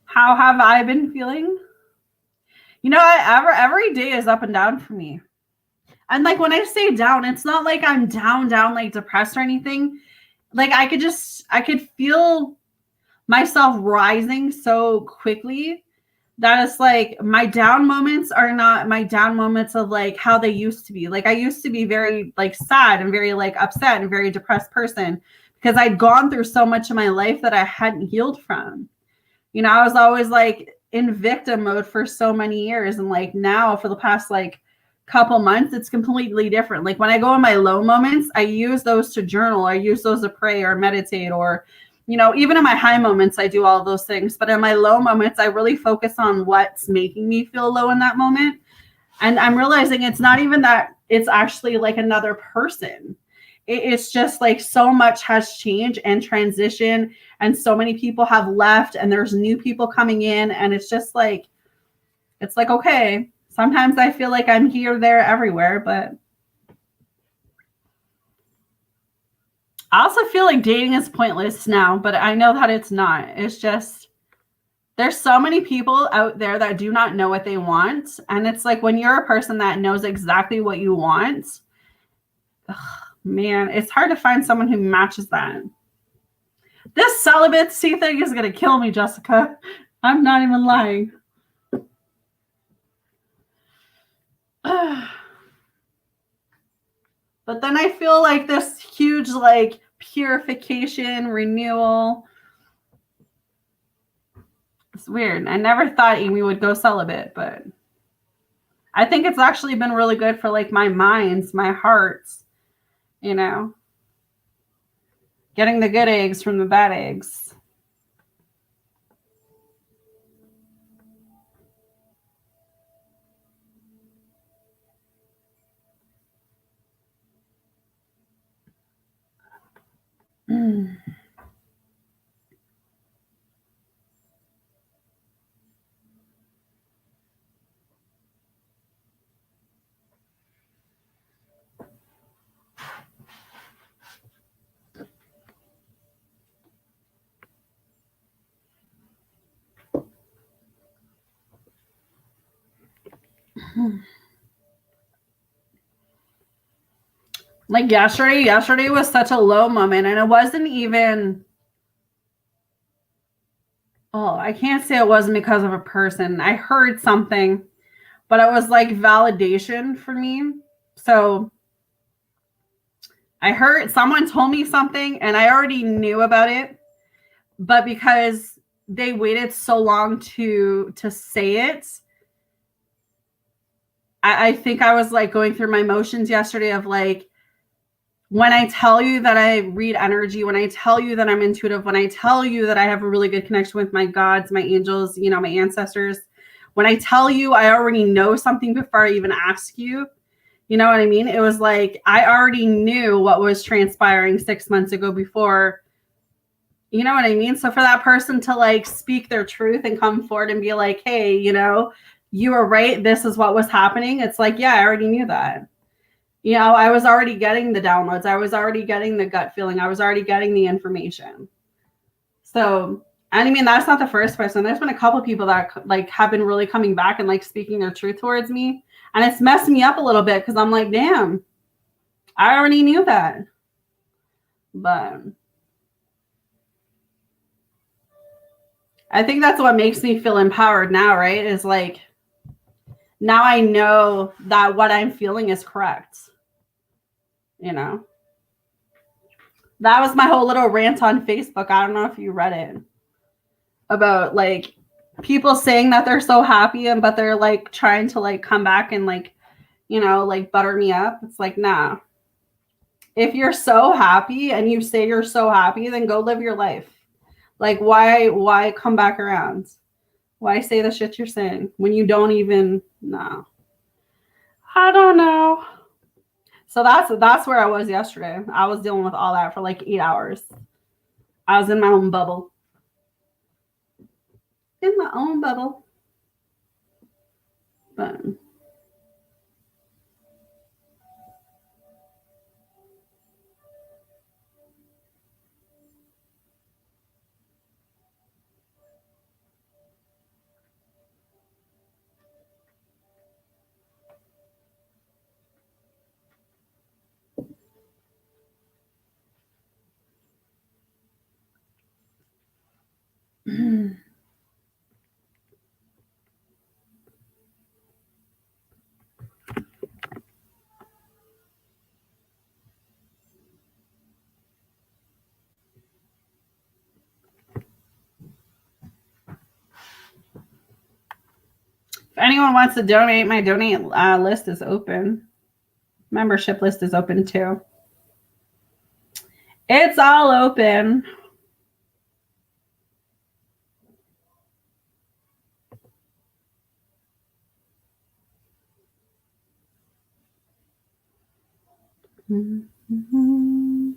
How have I been feeling? You know, every day is up and down for me. And like when I say down, it's not like I'm down, like depressed or anything. Like I could feel myself rising so quickly that it's like my down moments are not my down moments of like how they used to be. Like I used to be very like sad and very like upset and very depressed person because I'd gone through so much of my life that I hadn't healed from. You know, I was always like in victim mode for so many years. And like now for the past like couple months, it's completely different. Like when I go in my low moments, I use those to journal. I use those to pray or meditate or, you know, even in my high moments, I do all of those things. But in my low moments, I really focus on what's making me feel low in that moment. And I'm realizing it's not even that it's actually like another person. It's just like so much has changed and transition and so many people have left and there's new people coming in and it's like okay, sometimes I feel like I'm here, there, everywhere, but I also feel like dating is pointless now, but I know that it's not. It's just there's so many people out there that do not know what they want, and it's like when you're a person that knows exactly what you want, ugh, man, it's hard to find someone who matches that. This celibacy thing is going to kill me, Jessica. I'm not even lying. But then I feel like this huge, like, purification, renewal. It's weird. I never thought Amy would go celibate, but I think it's actually been really good for like my minds, my hearts, you know, getting the good eggs from the bad eggs. Mm. Like yesterday was such a low moment, and it wasn't even, oh, I can't say it wasn't because of a person. I heard something, but it was like validation for me. So I heard someone told me something and I already knew about it, but because they waited so long to say it, I think I was like going through my motions yesterday of like, when I tell you that I read energy, when I tell you that I'm intuitive, when I tell you that I have a really good connection with my gods, my angels, you know, my ancestors, when I tell you I already know something before I even ask you, you know what I mean? It was like I already knew what was transpiring 6 months ago before, you know what I mean? So for that person to like speak their truth and come forward and be like, hey, you know, you were right. This is what was happening. It's like, yeah, I already knew that. You know, I was already getting the downloads. I was already getting the gut feeling. I was already getting the information. So, and I mean, that's not the first person. There's been a couple of people that like have been really coming back and like speaking their truth towards me. And it's messed me up a little bit because I'm like, damn, I already knew that. But I think that's what makes me feel empowered now, right? Is like, now I know that what I'm feeling is correct. You know, that was my whole little rant on Facebook. I don't know if you read it about like people saying that they're so happy and but they're like trying to like come back and like, you know, like butter me up. It's like, nah. If you're so happy and you say you're so happy, then go live your life. Like why come back around? Why say the shit you're saying when you don't even know? I don't know. So that's where I was yesterday. I was dealing with all that for like 8 hours. I was in my own bubble. In my own bubble. But if anyone wants to donate, my donate list is open. Membership list is open too. It's all open. Mm-hmm.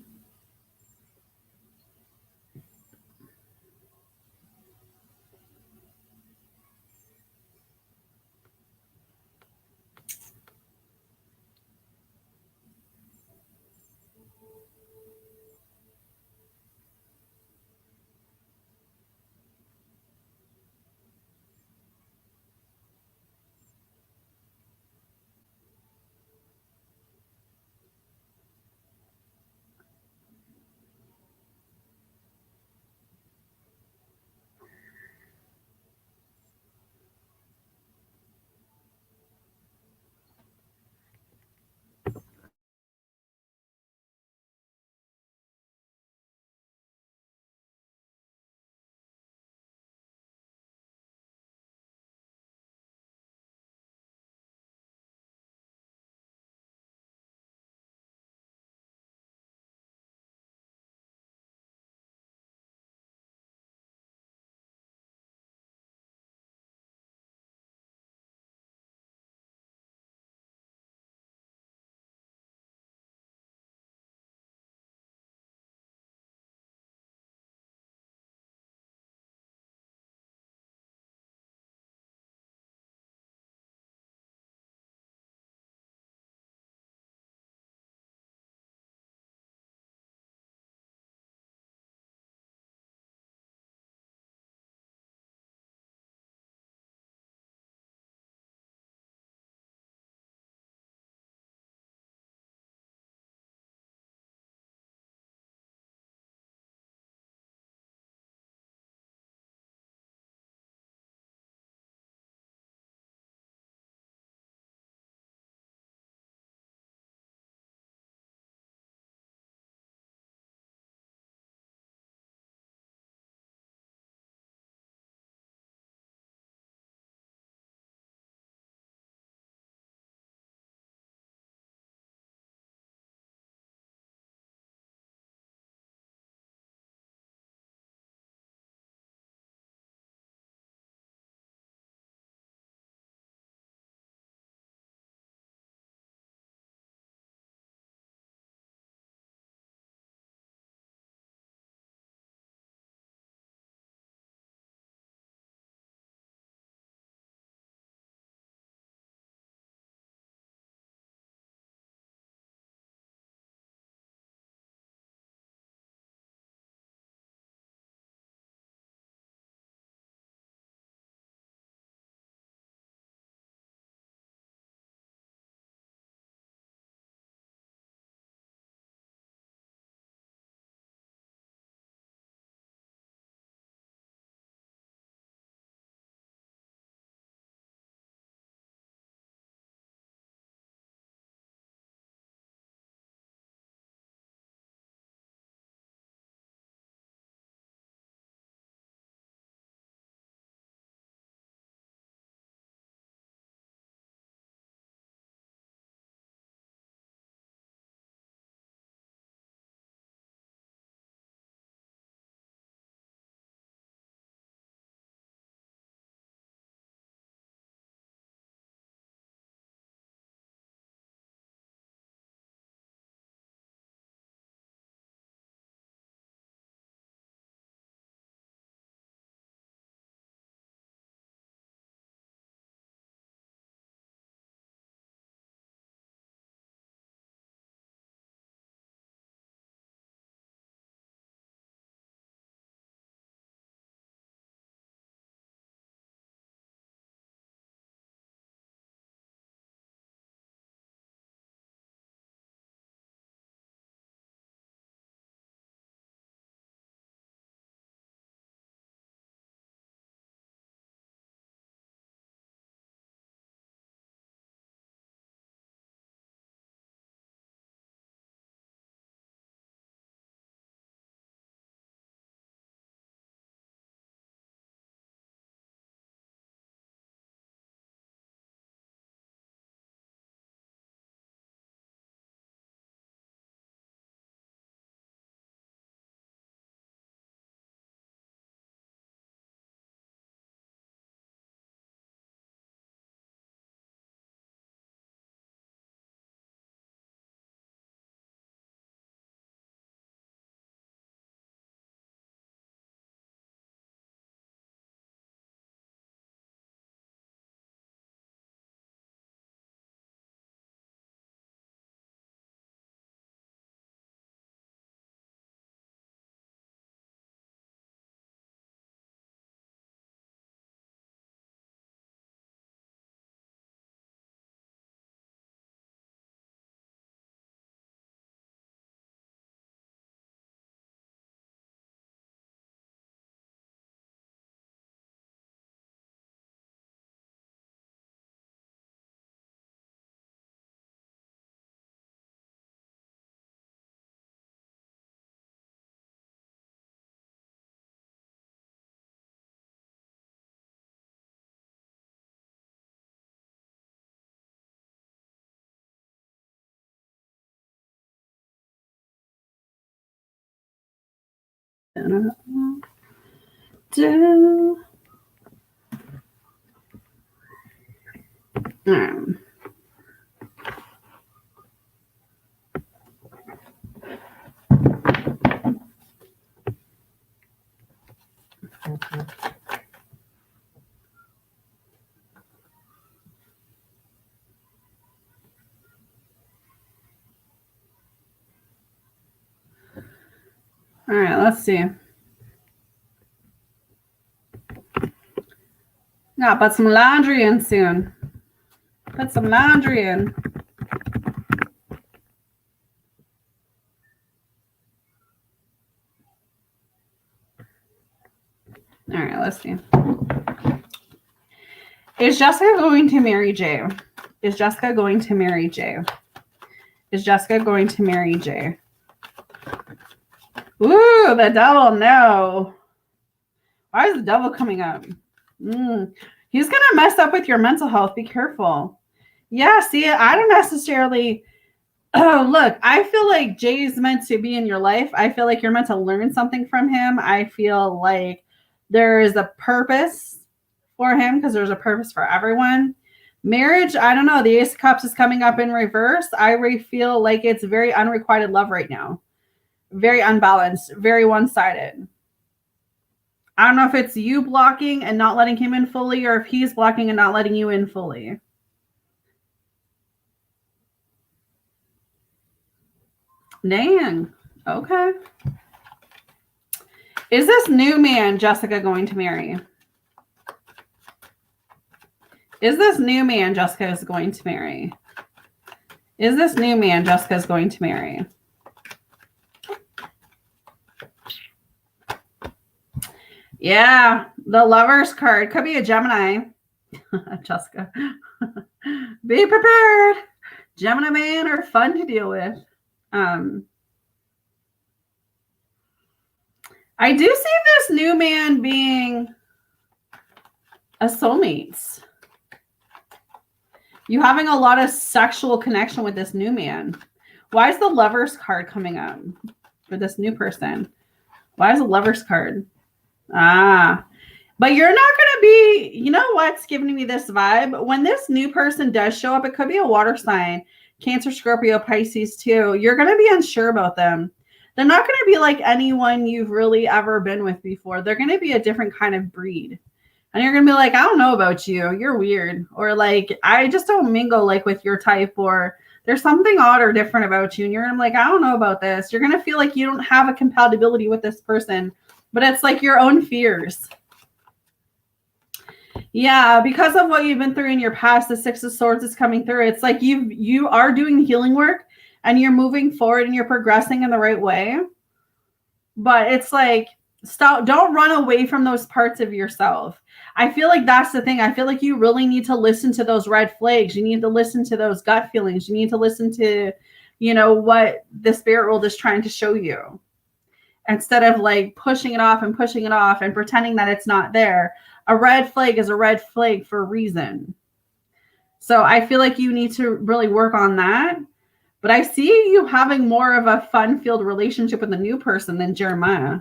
All right, let's see. Gotta put some laundry in soon. Put some laundry in. All right, let's see. Is Jessica going to marry Jay? Is Jessica going to marry Jay? Is Jessica going to marry Jay? Ooh, the devil, no. Why is the devil coming up? He's going to mess up with your mental health. Be careful. Yeah, see, I don't necessarily... Oh, look, I feel like Jay's meant to be in your life. I feel like you're meant to learn something from him. I feel like there is a purpose for him because there's a purpose for everyone. Marriage, I don't know. The Ace of Cups is coming up in reverse. I really feel like it's very unrequited love right now. Very unbalanced, very one-sided. I don't know if it's you blocking and not letting him in fully or if he's blocking and not letting you in fully. Dang. Okay. Is this new man Jessica going to marry? Is this new man Jessica is going to marry? Is this new man Jessica is going to marry? Yeah, the Lovers card. Could be a Gemini. Jessica. Be prepared. Gemini man are fun to deal with. I do see this new man being a soulmate. You having a lot of sexual connection with this new man. Why is the Lovers card coming up for this new person? Why is the Lovers card? But you're not going to be, you know what's giving me this vibe? When this new person does show up, it could be a water sign, Cancer, Scorpio, Pisces too. You're going to be unsure about them. They're not going to be like anyone you've really ever been with before. They're going to be a different kind of breed. And you're going to be like, I don't know about you. You're weird. Or like, I just don't mingle like with your type, or there's something odd or different about you. And you're going to be like, I don't know about this. You're going to feel like you don't have a compatibility with this person, but it's like your own fears. Yeah, because of what you've been through in your past, the Six of Swords is coming through. It's like you are doing the healing work and you're moving forward and you're progressing in the right way. But it's like, stop, don't run away from those parts of yourself. I feel like that's the thing. I feel like you really need to listen to those red flags. You need to listen to those gut feelings. You need to listen to, you know, what the spirit world is trying to show you. Instead of like pushing it off and pretending that it's not there. A red flag is a red flag for a reason. So I feel like you need to really work on that. But I see you having more of a fun-filled relationship with a new person than Jeremiah.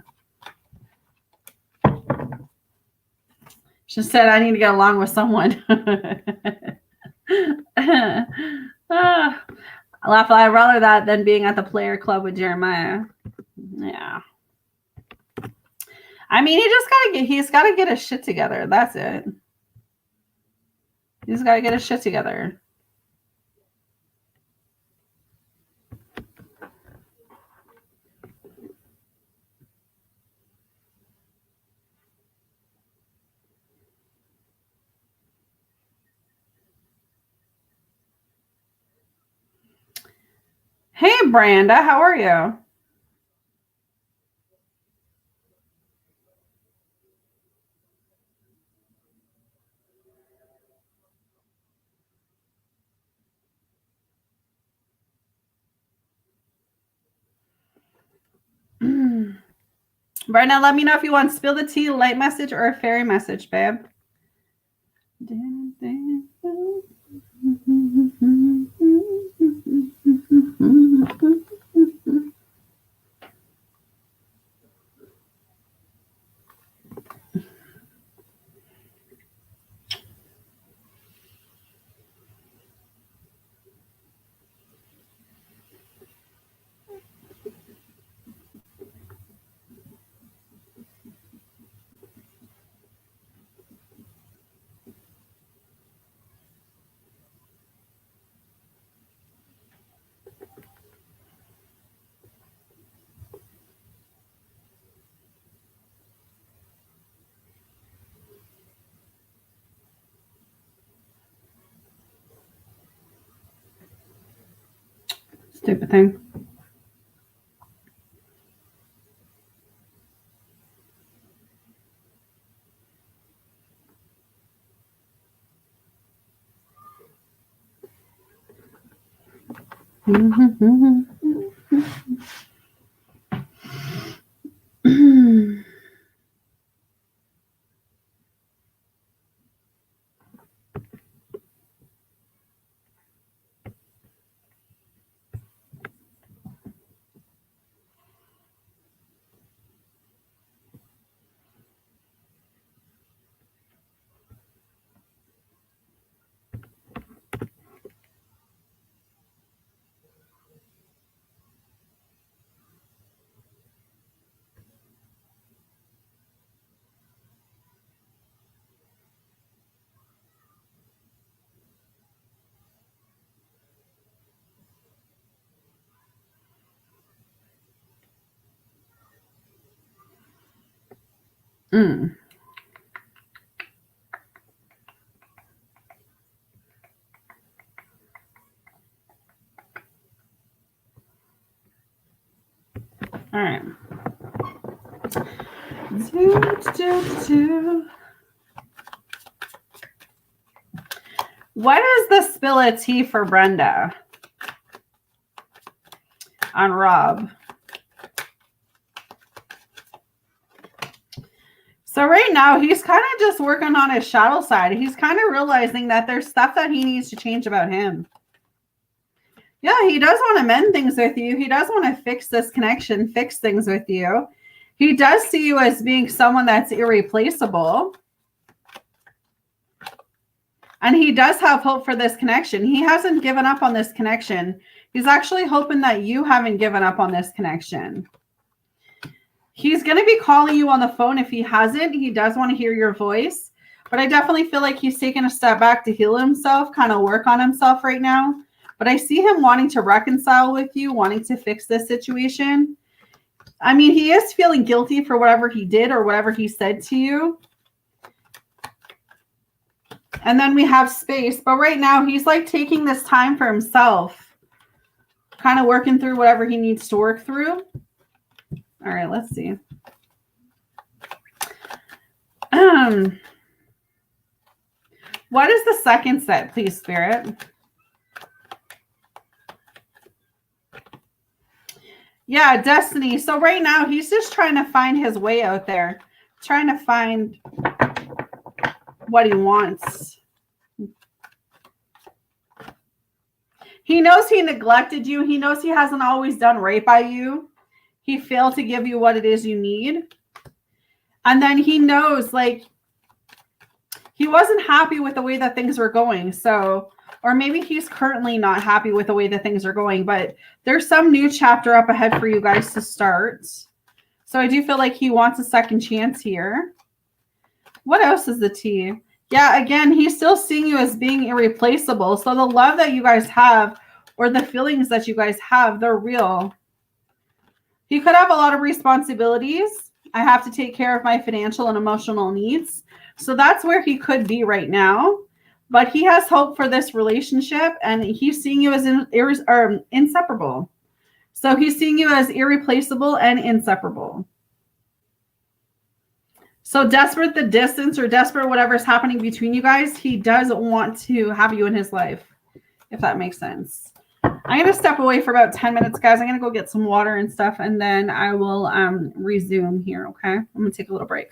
She said, I need to get along with someone. I'd rather that than being at the player club with Jeremiah. Yeah. I mean, he's got to get his shit together. That's it. He's got to get his shit together. Hey, Branda, how are you? Brenda, let me know if you want spill the tea, light message, or a fairy message, babe. Stupid thing. Mm. All right. What is the spill of tea for Brenda on Rob? So right now he's kind of just working on his shadow side. He's kind of realizing that there's stuff that he needs to change about him. Yeah, he does want to mend things with you. He does want to fix this connection, fix things with you. He does see you as being someone that's irreplaceable. And he does have hope for this connection. He hasn't given up on this connection. He's actually hoping that you haven't given up on this connection. He's going to be calling you on the phone if he hasn't. He does want to hear your voice. But I definitely feel like he's taking a step back to heal himself, kind of work on himself right now. But I see him wanting to reconcile with you, wanting to fix this situation. I mean, he is feeling guilty for whatever he did or whatever he said to you. And then we have space. But right now, he's like taking this time for himself, kind of working through whatever he needs to work through. All right, let's see. What is the second set, please, Spirit? Yeah, Destiny. So right now, he's just trying to find his way out there, trying to find what he wants. He knows he neglected you. He knows he hasn't always done right by you. He failed to give you what it is you need. And then he knows, like, he wasn't happy with the way that things were going. So, or maybe he's currently not happy with the way that things are going, but there's some new chapter up ahead for you guys to start. So I do feel like he wants a second chance here. What else is the tea? Yeah, again, he's still seeing you as being irreplaceable. So the love that you guys have or the feelings that you guys have, they're real. He could have a lot of responsibilities. I have to take care of my financial and emotional needs. So that's where he could be right now. But he has hope for this relationship, and he's seeing you as inseparable. So he's seeing you as irreplaceable and inseparable. So desperate the distance or desperate whatever's happening between you guys, he does want to have you in his life, if that makes sense. I'm going to step away for about 10 minutes, guys. I'm going to go get some water and stuff, and then I will resume here, okay? I'm going to take a little break.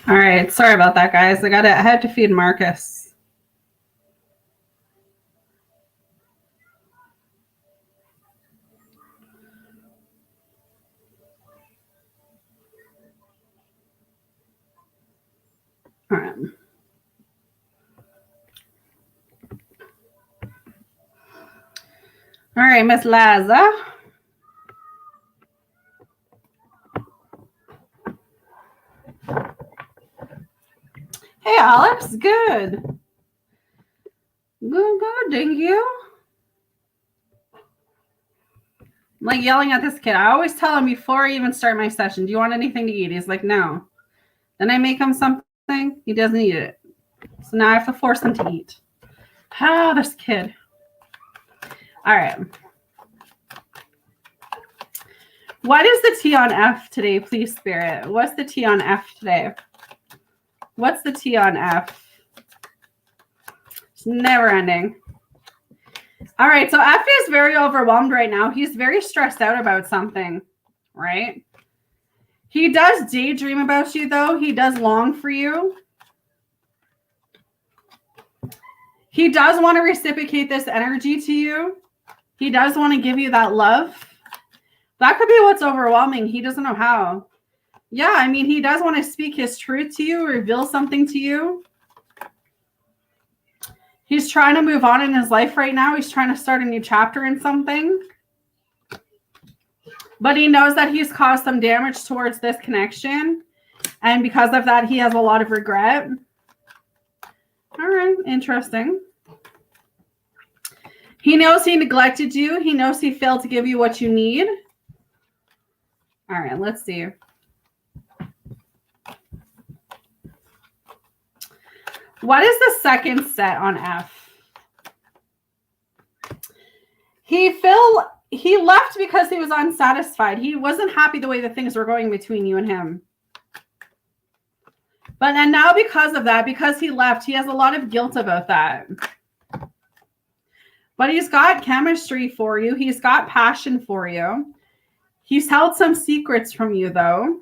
All right. Sorry about that, guys. I had to feed Marcus. All right. All right, Miss Laza. Hey, Alex. Good. Good, thank you. I'm like yelling at this kid. I always tell him before I even start my session, do you want anything to eat? He's like, no. Then I make him something. He doesn't eat it. So now I have to force him to eat. Ah, this kid. All right. What is the T on F today, please, Spirit? What's the T on F today? What's the T on F? It's never ending. All right, so F is very overwhelmed right now. He's very stressed out about something, right? He does daydream about you, though. He does long for you. He does want to reciprocate this energy to you. He does want to give you that love. That could be what's overwhelming. He doesn't know how. Yeah, I mean, he does want to speak his truth to you, reveal something to you. He's trying to move on in his life right now. He's trying to start a new chapter in something. But he knows that he's caused some damage towards this connection. And because of that, he has a lot of regret. All right, interesting. He knows he neglected you. He knows he failed to give you what you need. All right, let's see. What is the second set on F? He left because he was unsatisfied. He wasn't happy the way that things were going between you and him. And now because of that, because he left, he has a lot of guilt about that. But he's got chemistry for you. He's got passion for you. He's held some secrets from you, though.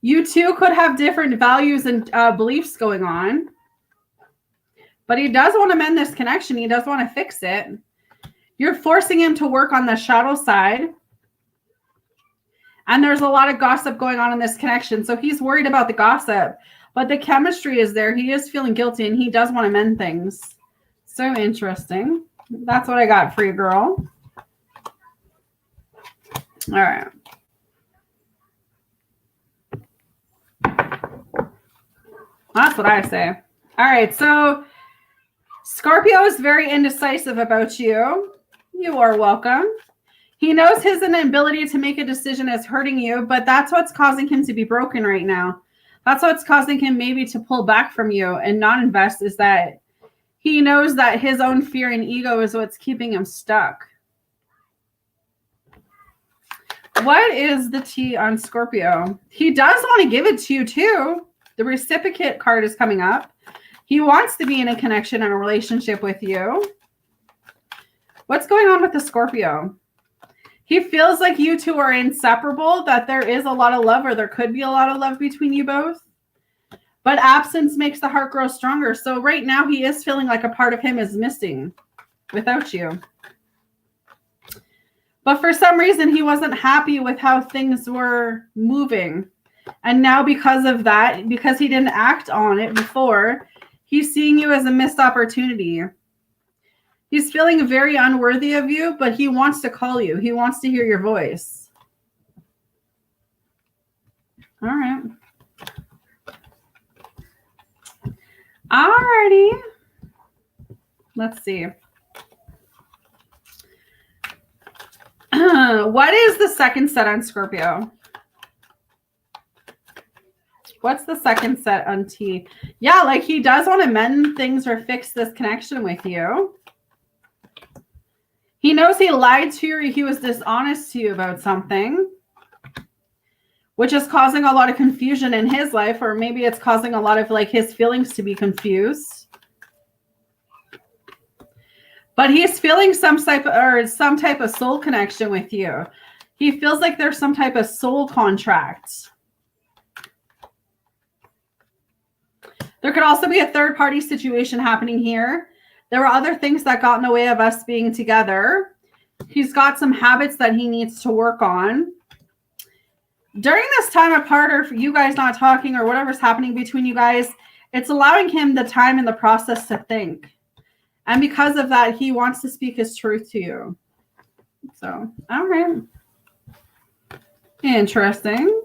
You two could have different values and beliefs going on. But he does want to mend this connection. He does want to fix it. You're forcing him to work on the shadow side. And there's a lot of gossip going on in this connection. So he's worried about the gossip. But the chemistry is there. He is feeling guilty and he does want to mend things. So interesting. That's what I got for you, girl. All right. That's what I say. All right. So Scorpio is very indecisive about you. You are welcome. He knows his inability to make a decision is hurting you, but that's what's causing him to be broken right now. That's what's causing him maybe to pull back from you and not invest, is that he knows that his own fear and ego is what's keeping him stuck. What is the T on Scorpio? He does want to give it to you too. The reciprocate card is coming up. He wants to be in a connection and a relationship with you. What's going on with the Scorpio? He feels like you two are inseparable, that there is a lot of love, or there could be a lot of love between you both. But absence makes the heart grow stronger. So right now he is feeling like a part of him is missing without you. But for some reason, he wasn't happy with how things were moving. And now because of that, because he didn't act on it before, he's seeing you as a missed opportunity. He's feeling very unworthy of you, but he wants to call you. He wants to hear your voice. All right. Alrighty. Let's see. What is the second set on Scorpio? What's the second set on T? Yeah, like he does want to mend things or fix this connection with you. He knows he lied to you or he was dishonest to you about something, which is causing a lot of confusion in his life, or maybe it's causing a lot of like his feelings to be confused. But he's feeling some type of soul connection with you. He feels like there's some type of soul contract. There could also be a third party situation happening here. There were other things that got in the way of us being together. He's got some habits that he needs to work on. During this time apart, or for you guys not talking, or whatever's happening between you guys, it's allowing him the time and the process to think. And because of that, he wants to speak his truth to you. So, all right. Interesting.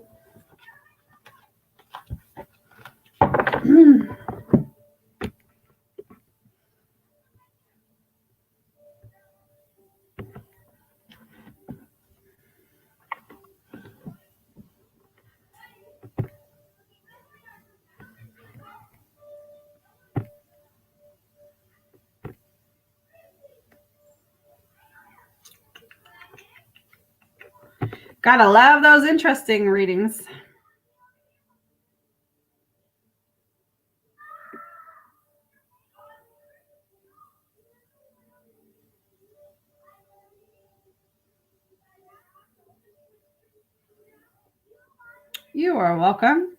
Gotta love those interesting readings. You are welcome.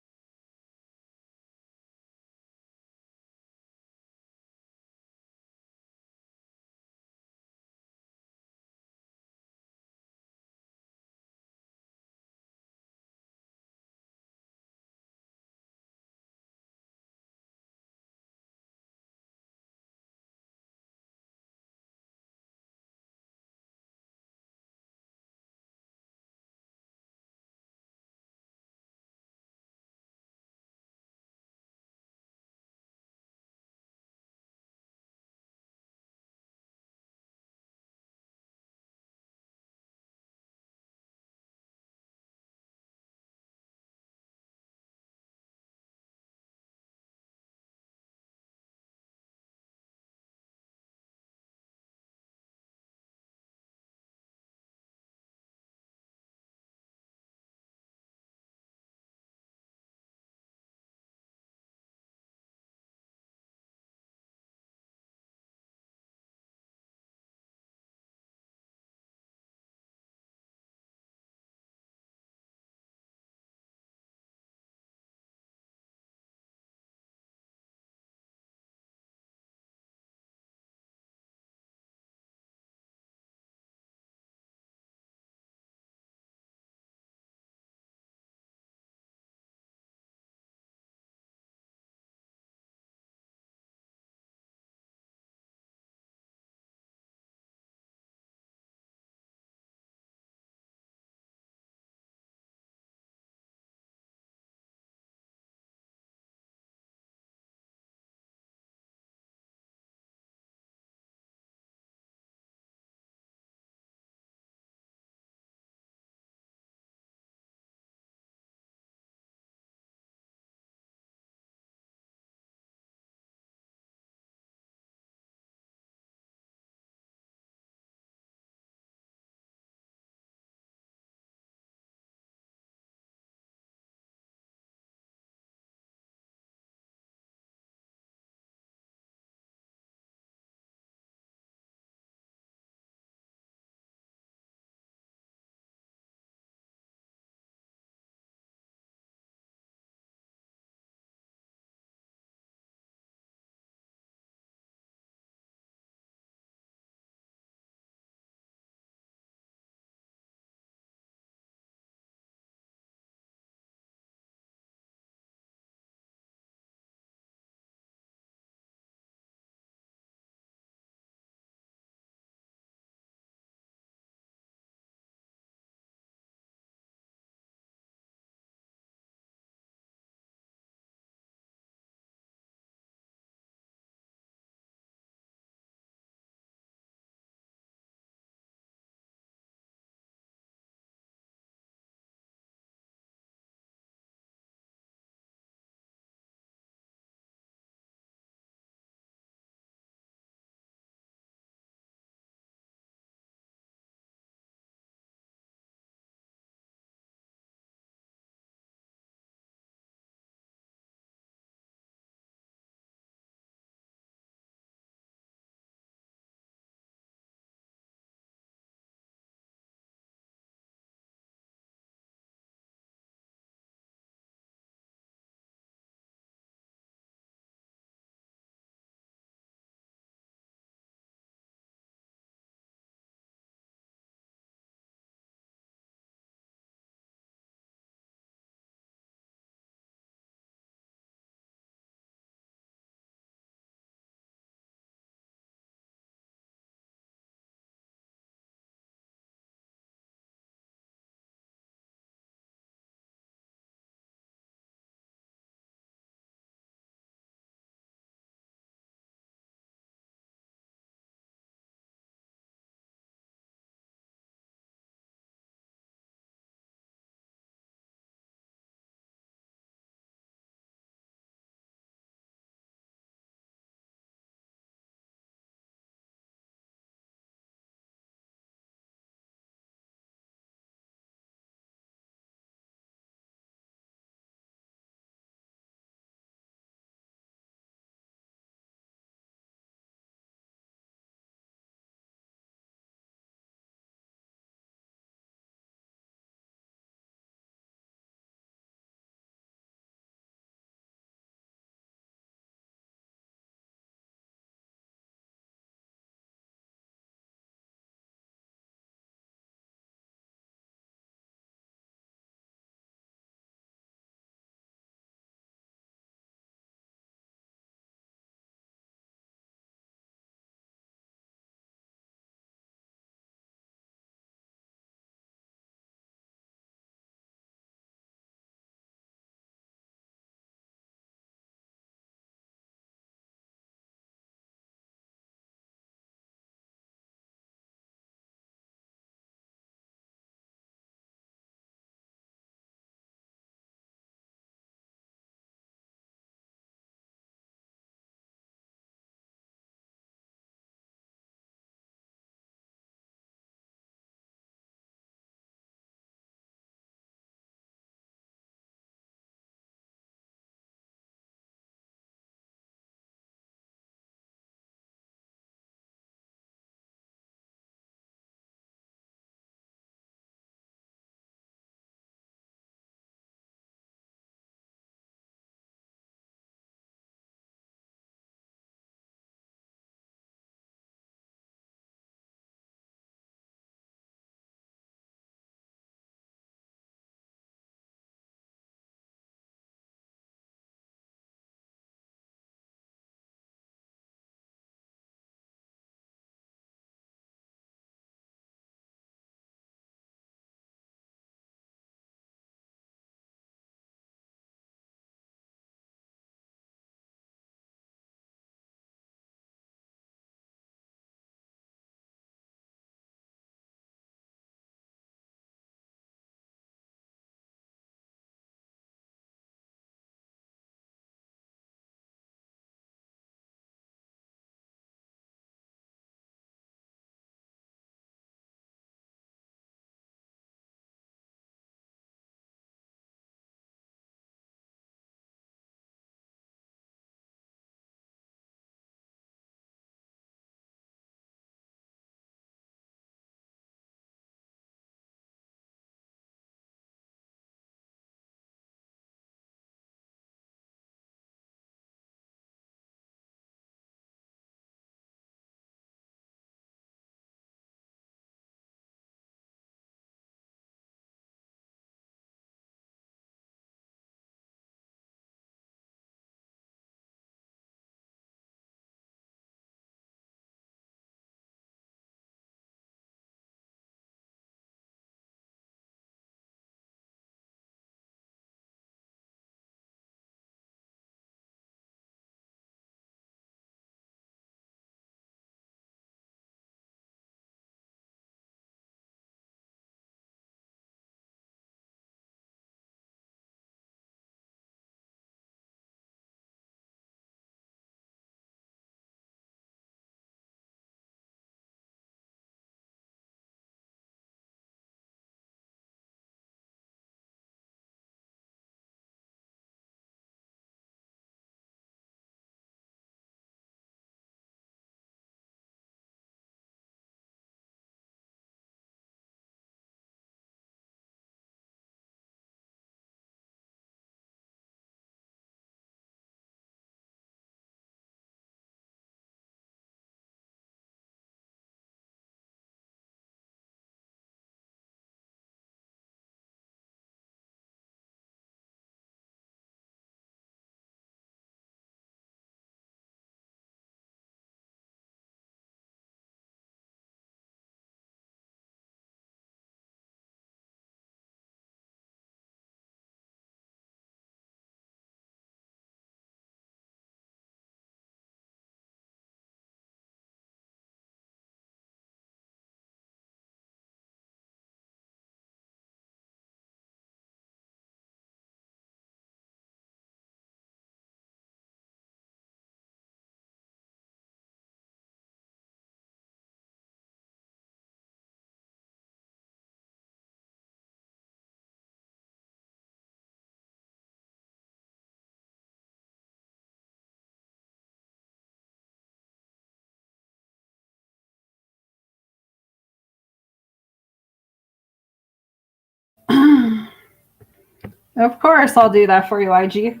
Of course, I'll do that for you, IG.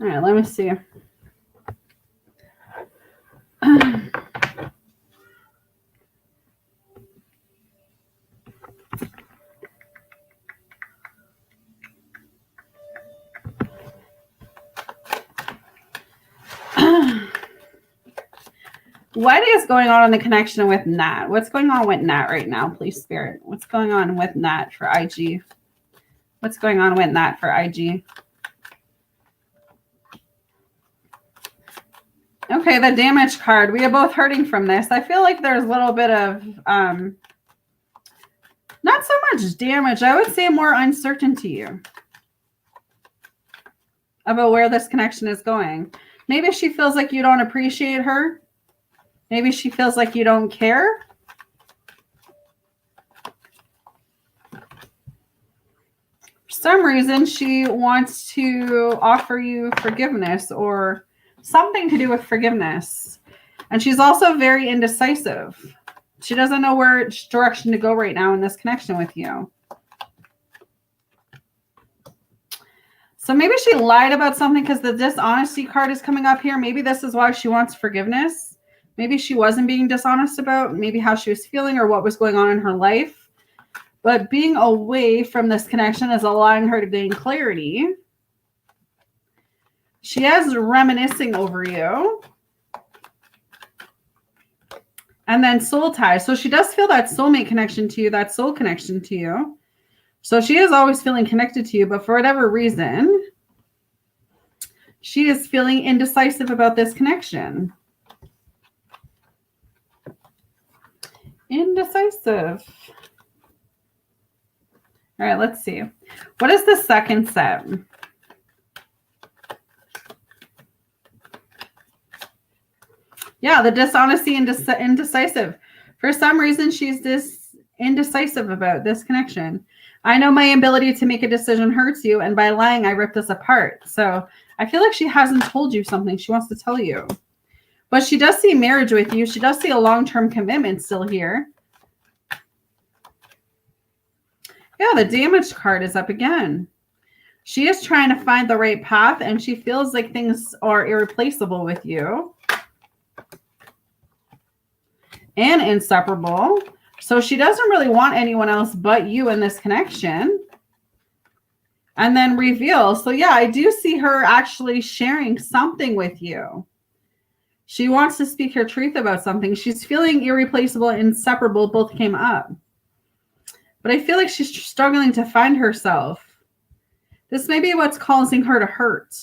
All right, let me see. What is going on in the connection with Nat? What's going on with Nat right now, please, Spirit? What's going on with Nat for IG? What's going on with Nat for IG? Okay, the damage card. We are both hurting from this. I feel like there's a little bit of, not so much damage. I would say more uncertainty about where this connection is going. Maybe she feels like you don't appreciate her. Maybe she feels like you don't care. For some reason, she wants to offer you forgiveness or something to do with forgiveness. And she's also very indecisive. She doesn't know which direction to go right now in this connection with you. So maybe she lied about something because the dishonesty card is coming up here. Maybe this is why she wants forgiveness. Maybe she wasn't being dishonest about maybe how she was feeling or what was going on in her life. But being away from this connection is allowing her to gain clarity. She is reminiscing over you. And then soul ties. So she does feel that soulmate connection to you, that soul connection to you. So she is always feeling connected to you, but for whatever reason, she is feeling indecisive about this connection. Indecisive. All right, let's see. What is the second set? Yeah, the dishonesty and indecisive. For some reason, she's indecisive about this connection. I know my ability to make a decision hurts you, and by lying, I rip this apart. So I feel like she hasn't told you something she wants to tell you. But she does see marriage with you. She does see a long-term commitment still here. Yeah, the damage card is up again. She is trying to find the right path, and she feels like things are irreplaceable with you. And inseparable. So she doesn't really want anyone else but you in this connection. And then reveal. So yeah, I do see her actually sharing something with you. She wants to speak her truth about something. She's feeling irreplaceable, inseparable. Both came up. But I feel like she's struggling to find herself. This may be what's causing her to hurt.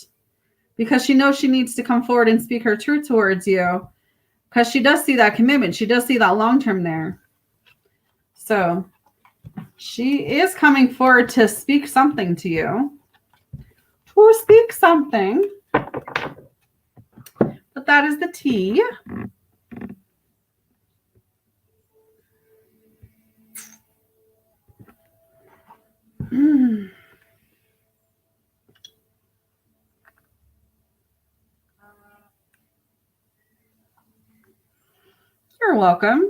Because she knows she needs to come forward and speak her truth towards you. Because she does see that commitment. She does see that long term there. So she is coming forward to speak something to you. To speak something. But that is the tea. You're welcome.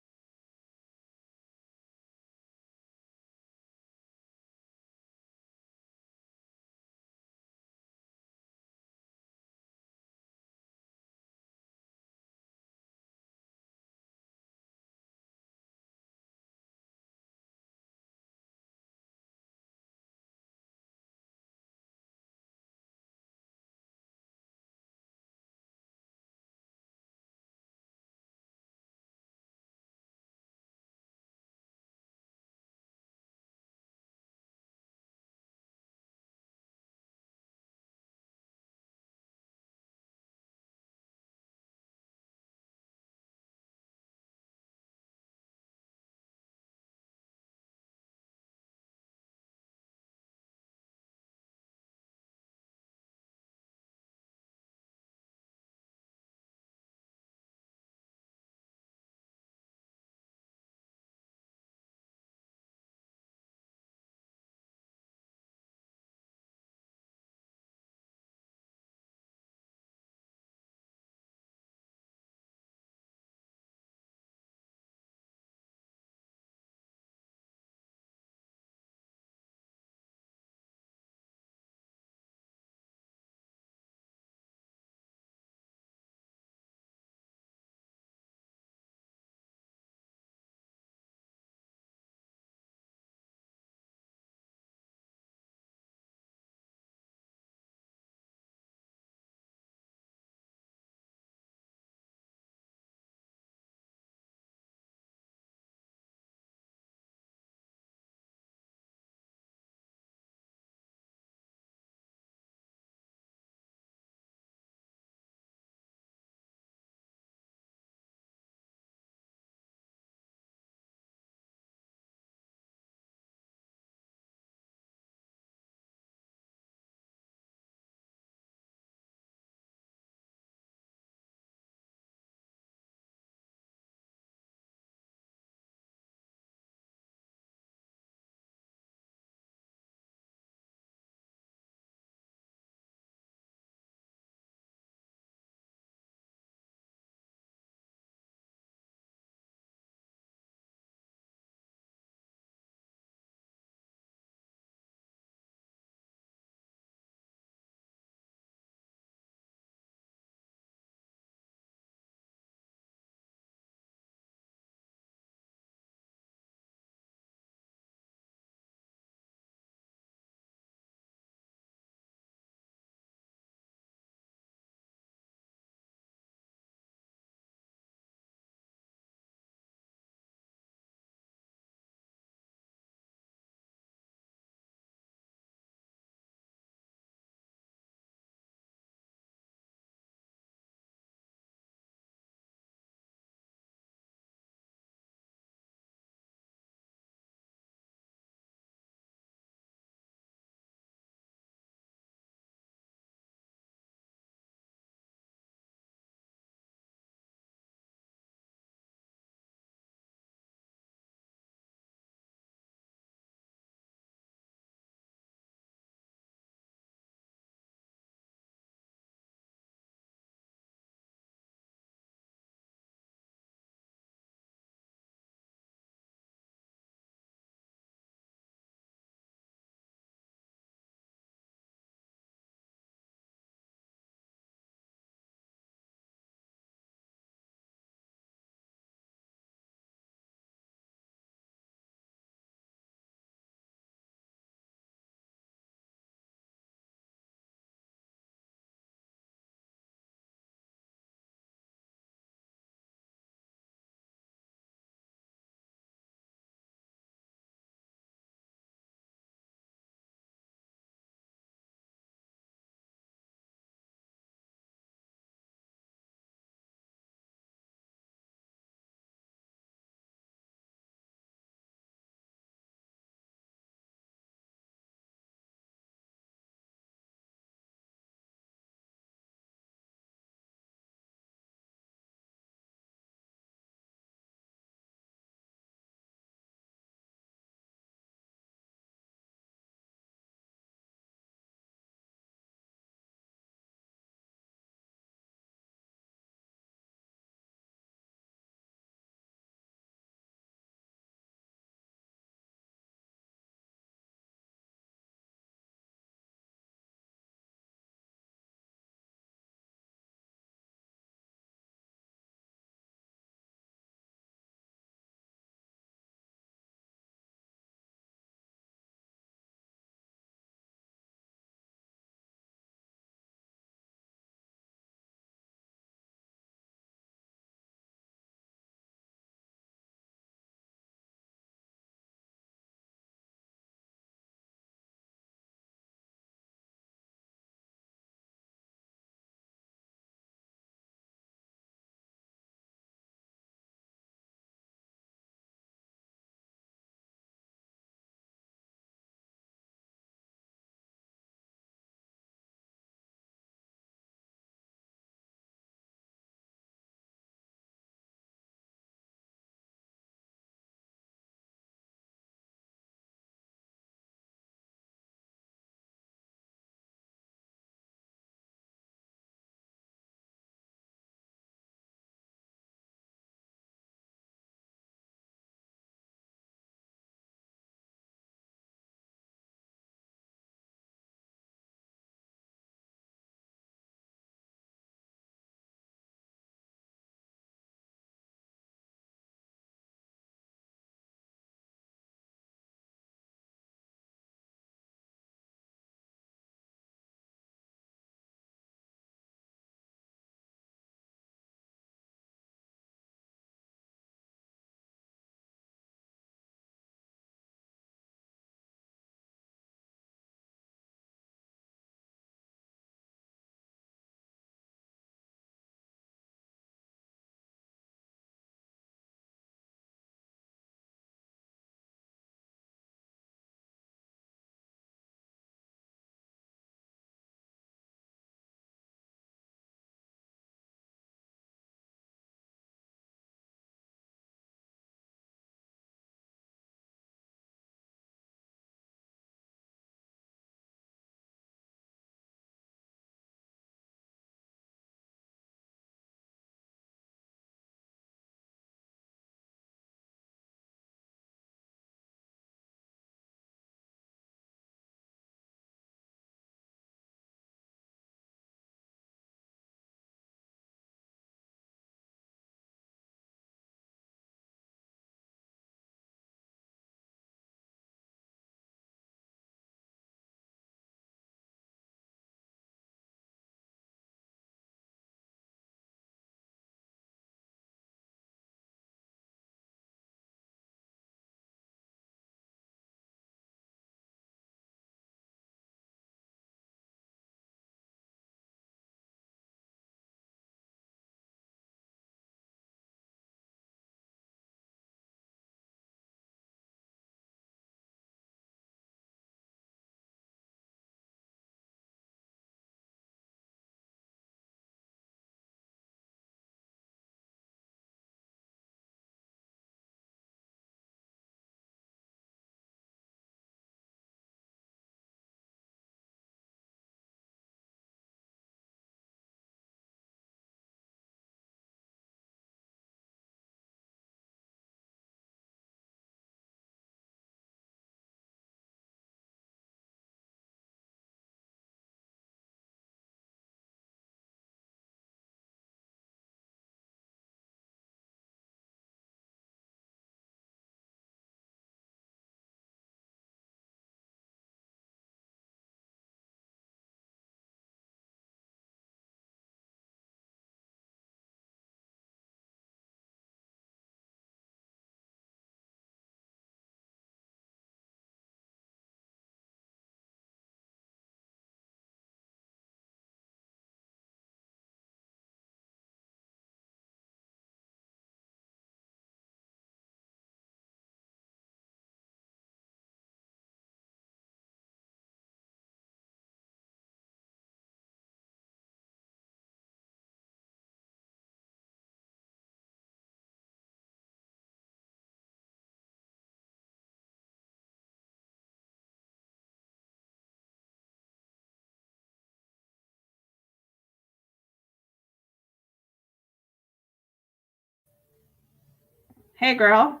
Hey, girl.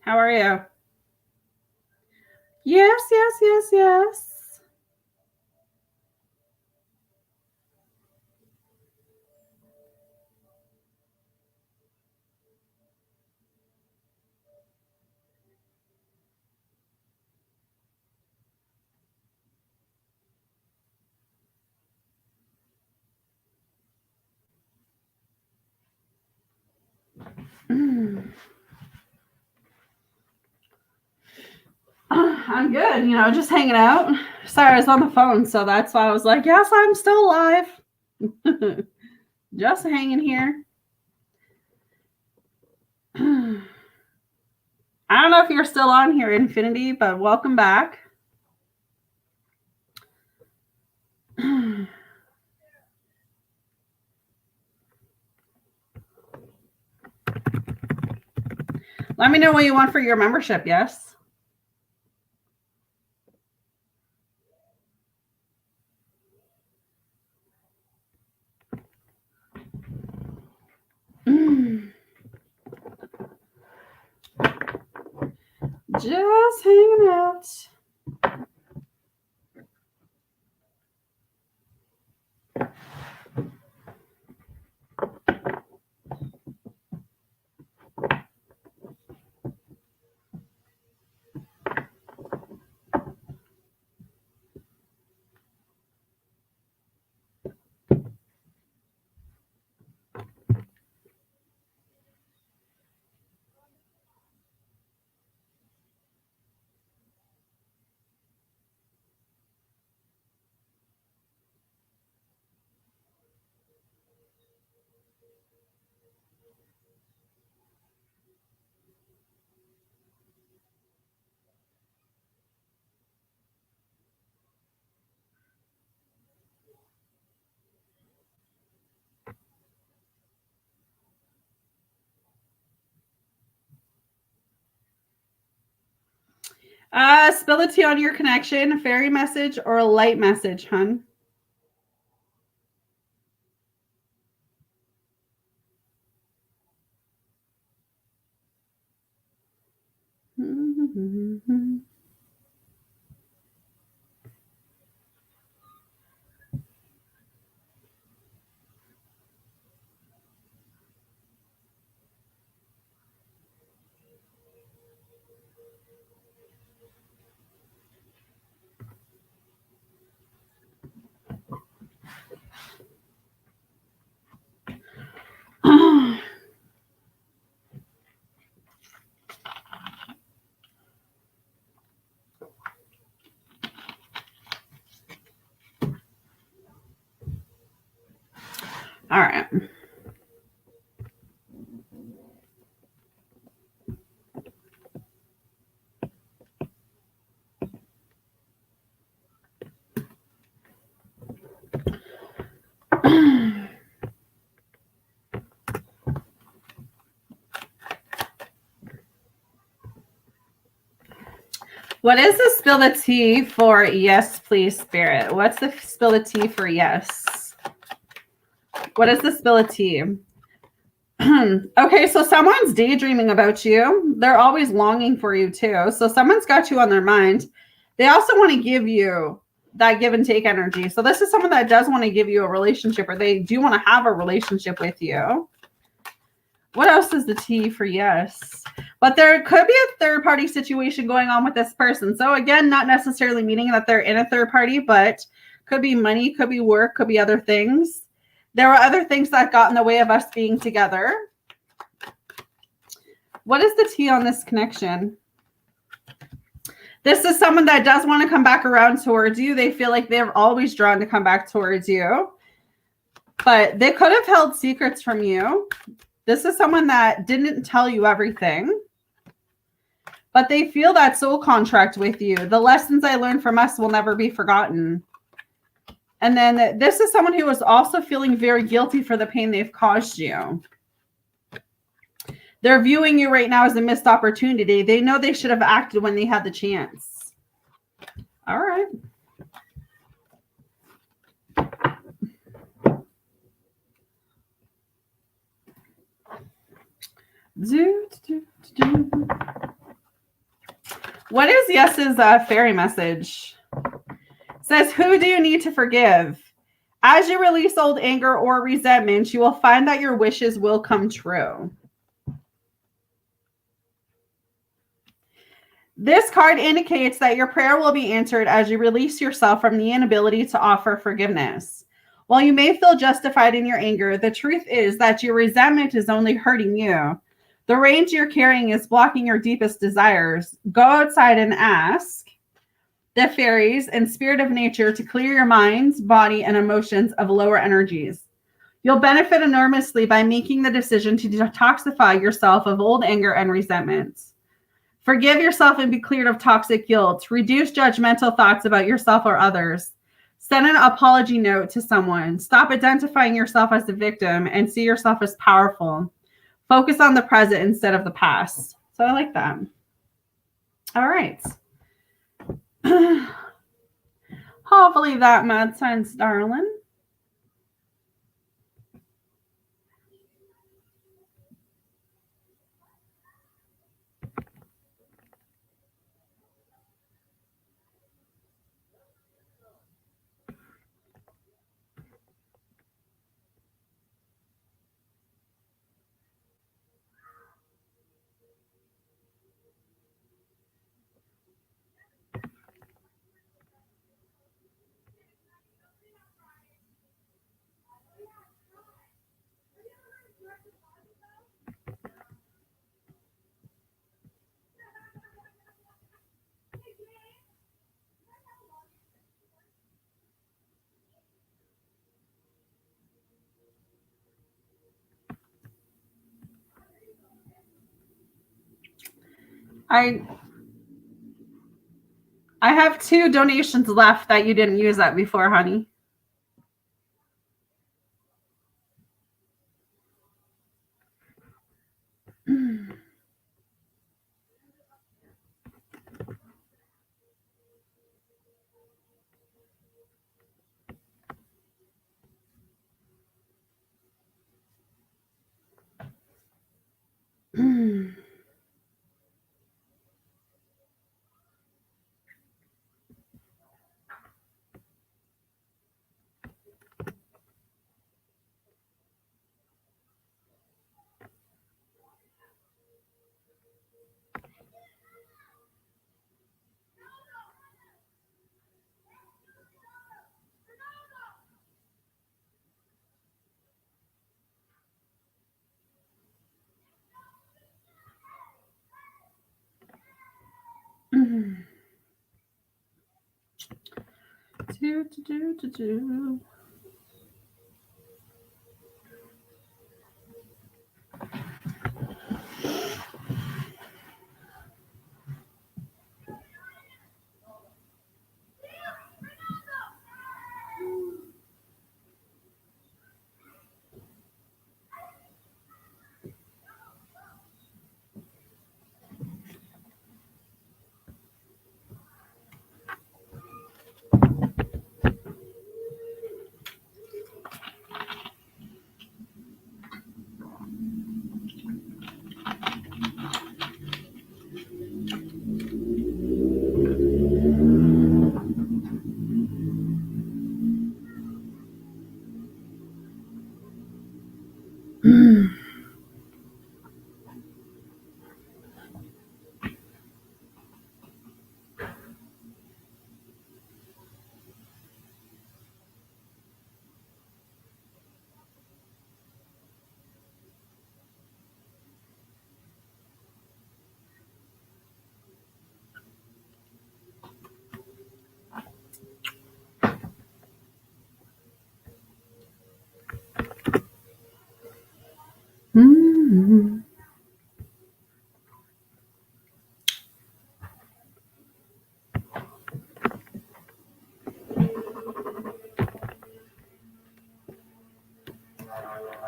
How are you? Yes, yes, yes, yes. I'm good, just hanging out. Sorry, I was on the phone, so that's why I was like, yes, I'm still alive. Just hanging here. I don't know if you're still on here, Infinity, but welcome back. Let me know what you want for your membership, yes? Just hanging out. Spill the tea on your connection, a fairy message or a light message, hun. All right. What is the spill the tea for yes, please, spirit? What's the spill the tea for yes? What is the spill the tea? Okay, so someone's daydreaming about you. They're always longing for you too. So someone's got you on their mind. They also want to give you that give and take energy. So this is someone that does want to give you a relationship, or they do want to have a relationship with you. What else is the tea for yes? But there could be a third party situation going on with this person. So again, not necessarily meaning that they're in a third party, but could be money, could be work, could be other things. There were other things that got in the way of us being together. What is the tea on this connection? This is someone that does want to come back around towards you. They feel like they're always drawn to come back towards you. But they could have held secrets from you. This is someone that didn't tell you everything. But they feel that soul contract with you. The lessons I learned from us will never be forgotten. And then this is someone who is also feeling very guilty for the pain they've caused you. They're viewing you right now as a missed opportunity. They know they should have acted when they had the chance. All right. What is Yes's fairy message? It says, who do you need to forgive? As you release old anger or resentment, you will find that your wishes will come true. This card indicates that your prayer will be answered as you release yourself from the inability to offer forgiveness. While you may feel justified in your anger, the truth is that your resentment is only hurting you. The rage you're carrying is blocking your deepest desires. Go outside and ask the fairies and spirit of nature to clear your minds, body, and emotions of lower energies. You'll benefit enormously by making the decision to detoxify yourself of old anger and resentments. Forgive yourself and be cleared of toxic guilt. Reduce judgmental thoughts about yourself or others. Send an apology note to someone. Stop identifying yourself as the victim and see yourself as powerful. Focus on the present instead of the past. So I like that. All right. Hopefully that made sense, darling. I have 2 donations left that you didn't use that before, honey.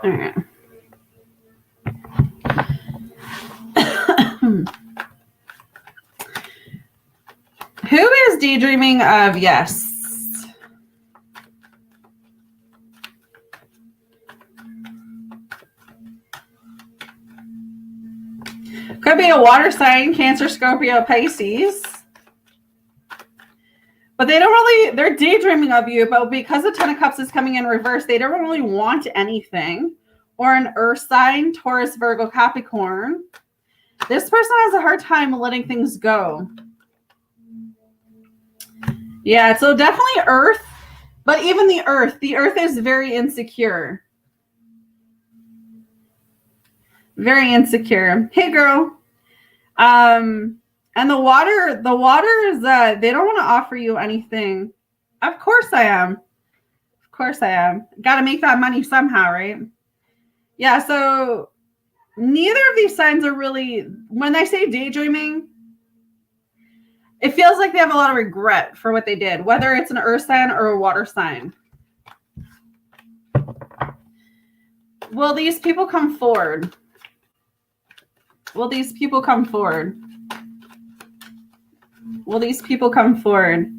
All right. Who is daydreaming of yes? Could be be a water sign, Cancer, Scorpio, Pisces. But they don't really, they're daydreaming of you, but because the Ten of Cups is coming in reverse, they don't really want anything. Or an earth sign, Taurus, Virgo, Capricorn. This person has a hard time letting things go. Yeah, so definitely earth, but even the earth is very insecure. Very insecure. Hey, girl. And the water is they don't want to offer you anything. Of course I am. Of course I am. Got to make that money somehow, right? Yeah, so neither of these signs are really, when I say daydreaming, it feels like they have a lot of regret for what they did, whether it's an earth sign or a water sign. Will these people come forward? Will these people come forward? Will these people come forward?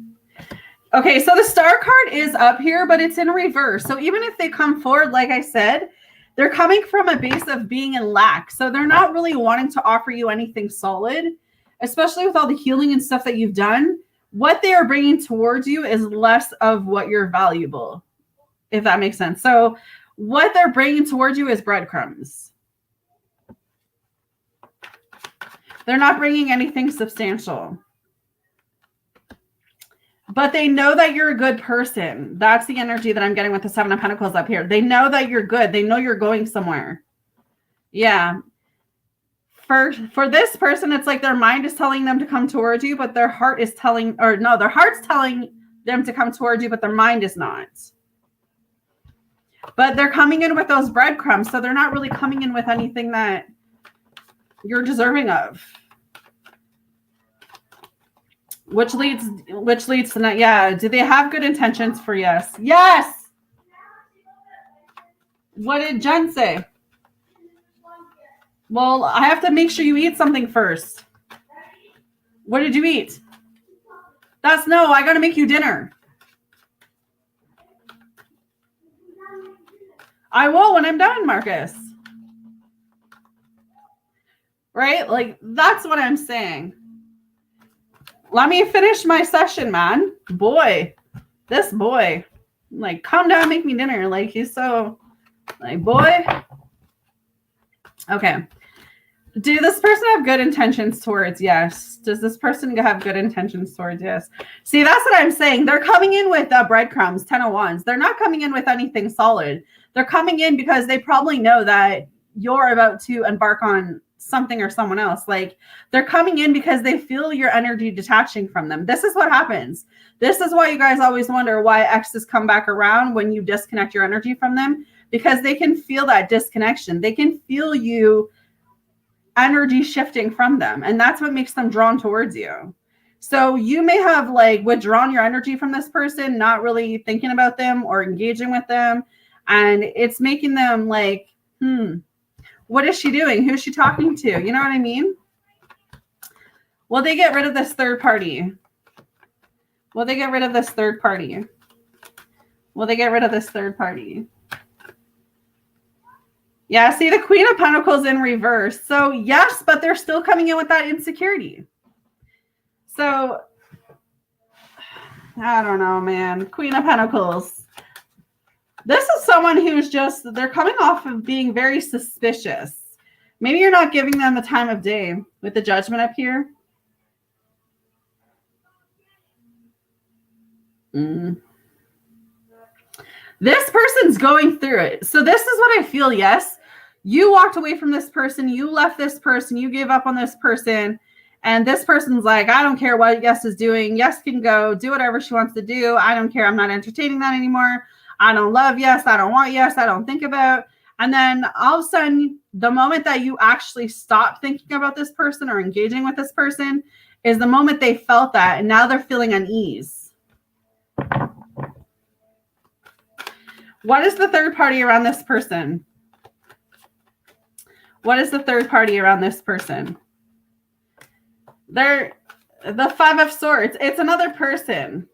Okay, so the star card is up here, but it's in reverse. So even if they come forward, like I said, they're coming from a base of being in lack. So they're not really wanting to offer you anything solid, especially with all the healing and stuff that you've done. What they are bringing towards you is less of what you're valuable, if that makes sense. So what they're bringing towards you is breadcrumbs. They're not bringing anything substantial. But they know that you're a good person. That's the energy that I'm getting with the Seven of Pentacles up here. They know that you're good. They know you're going somewhere. Yeah. For this person, it's like their mind is telling them to come towards you, but their heart is telling, or no, their heart's telling them to come towards you, but their mind is not. But they're coming in with those breadcrumbs, so they're not really coming in with anything that you're deserving of. Which leads to that. Yeah. Do they have good intentions for yes? Yes. What did Jen say? Well, I have to make sure you eat something first. What did you eat? I got to make you dinner. I will when I'm done, Marcus. Right? Like, that's what I'm saying. Let me finish my session, man. Boy, this boy. Like, calm down, make me dinner. Like, he's so, like, boy. Okay. Do this person have good intentions towards yes? Does this person have good intentions towards yes? See, that's what I'm saying. They're coming in with breadcrumbs, 10 of wands. They're not coming in with anything solid. They're coming in because they probably know that you're about to embark on something or someone else. Like, they're coming in because they feel your energy detaching from them. This is what happens. This is why you guys always wonder why exes come back around when you disconnect your energy from them, because they can feel that disconnection. They can feel you energy shifting from them, and that's what makes them drawn towards you. So you may have like withdrawn your energy from this person, not really thinking about them or engaging with them, and it's making them like, what is she doing? Who's she talking to? You know what I mean? Will they get rid of this third party? Will they get rid of this third party? Will they get rid of this third party? Yeah, see the Queen of Pentacles in reverse. So yes, but they're still coming in with that insecurity. So I don't know, man. Queen of Pentacles. This is someone who's just, they're coming off of being very suspicious. Maybe you're not giving them the time of day with the Judgment up here. This person's going through it. So this is what I feel, yes. You walked away from this person. You left this person. You gave up on this person. And this person's like, I don't care what Yes is doing. Yes can go do whatever she wants to do. I don't care. I'm not entertaining that anymore. I don't love Yes. I don't want Yes. I don't think about. And then all of a sudden, the moment that you actually stop thinking about this person or engaging with this person is the moment they felt that. And now they're feeling unease. What is the third party around this person? What is the third party around this person? They're the Five of Swords. It's another person.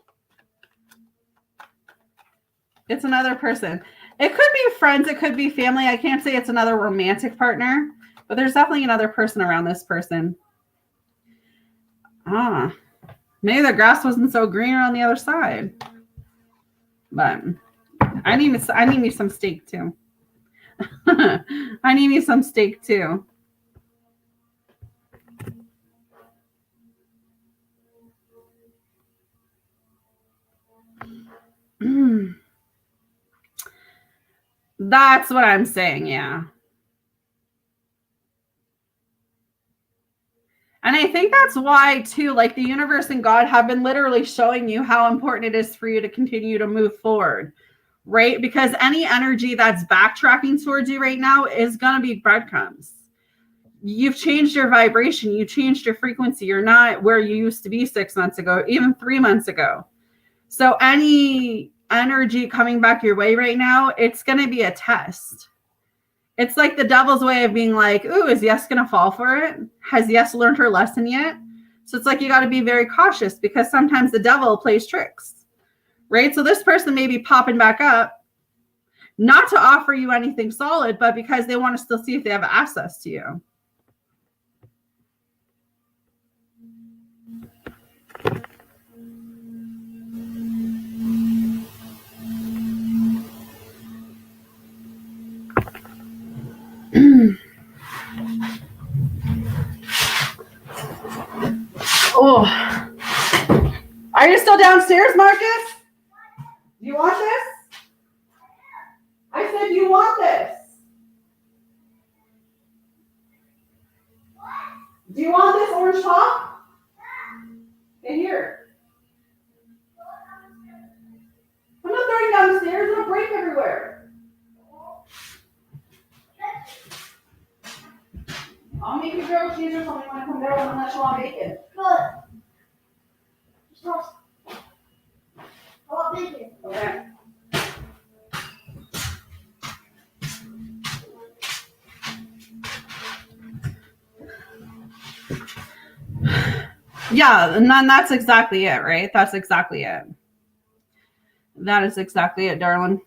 It's another person. It could be friends. It could be family. I can't say it's another romantic partner But there's definitely another person around this person. Maybe the grass wasn't so greener on the other side. But I need me some steak too. I need me some steak too. That's what I'm saying, yeah. And I think that's why, too, like the universe and God have been literally showing you how important it is for you to continue to move forward, right? Because any energy that's backtracking towards you right now is going to be breadcrumbs. You've changed your vibration. You changed your frequency. You're not where you used to be 6 months ago, even 3 months ago. So any energy coming back your way right now, it's going to be a test. It's like the devil's way of being like, ooh, is Yes going to fall for it? Has Yes learned her lesson yet? So it's like you got to be very cautious because sometimes the devil plays tricks, right? So this person may be popping back up, not to offer you anything solid, but because they want to still see if they have access to you. Oh, are you still downstairs, Marcus? Do you want this? I said, do you want this? Do you want this orange top? Okay, here. I'm not throwing down the stairs. It'll break everywhere. I'll make you grilled cheese or something when I come down unless you want bacon. Good. I want bacon. Okay. Yeah, and then that's exactly it, right? That's exactly it. That is exactly it, darling.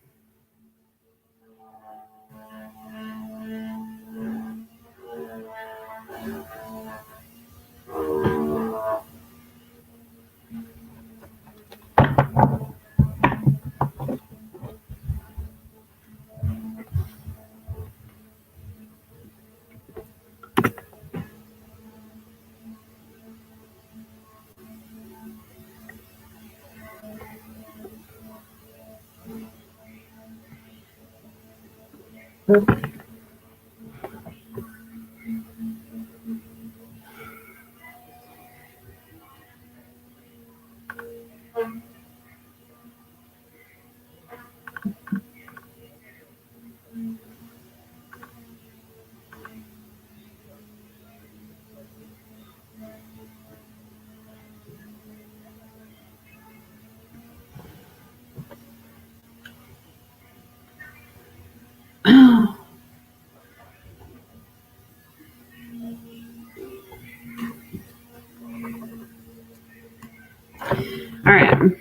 All right.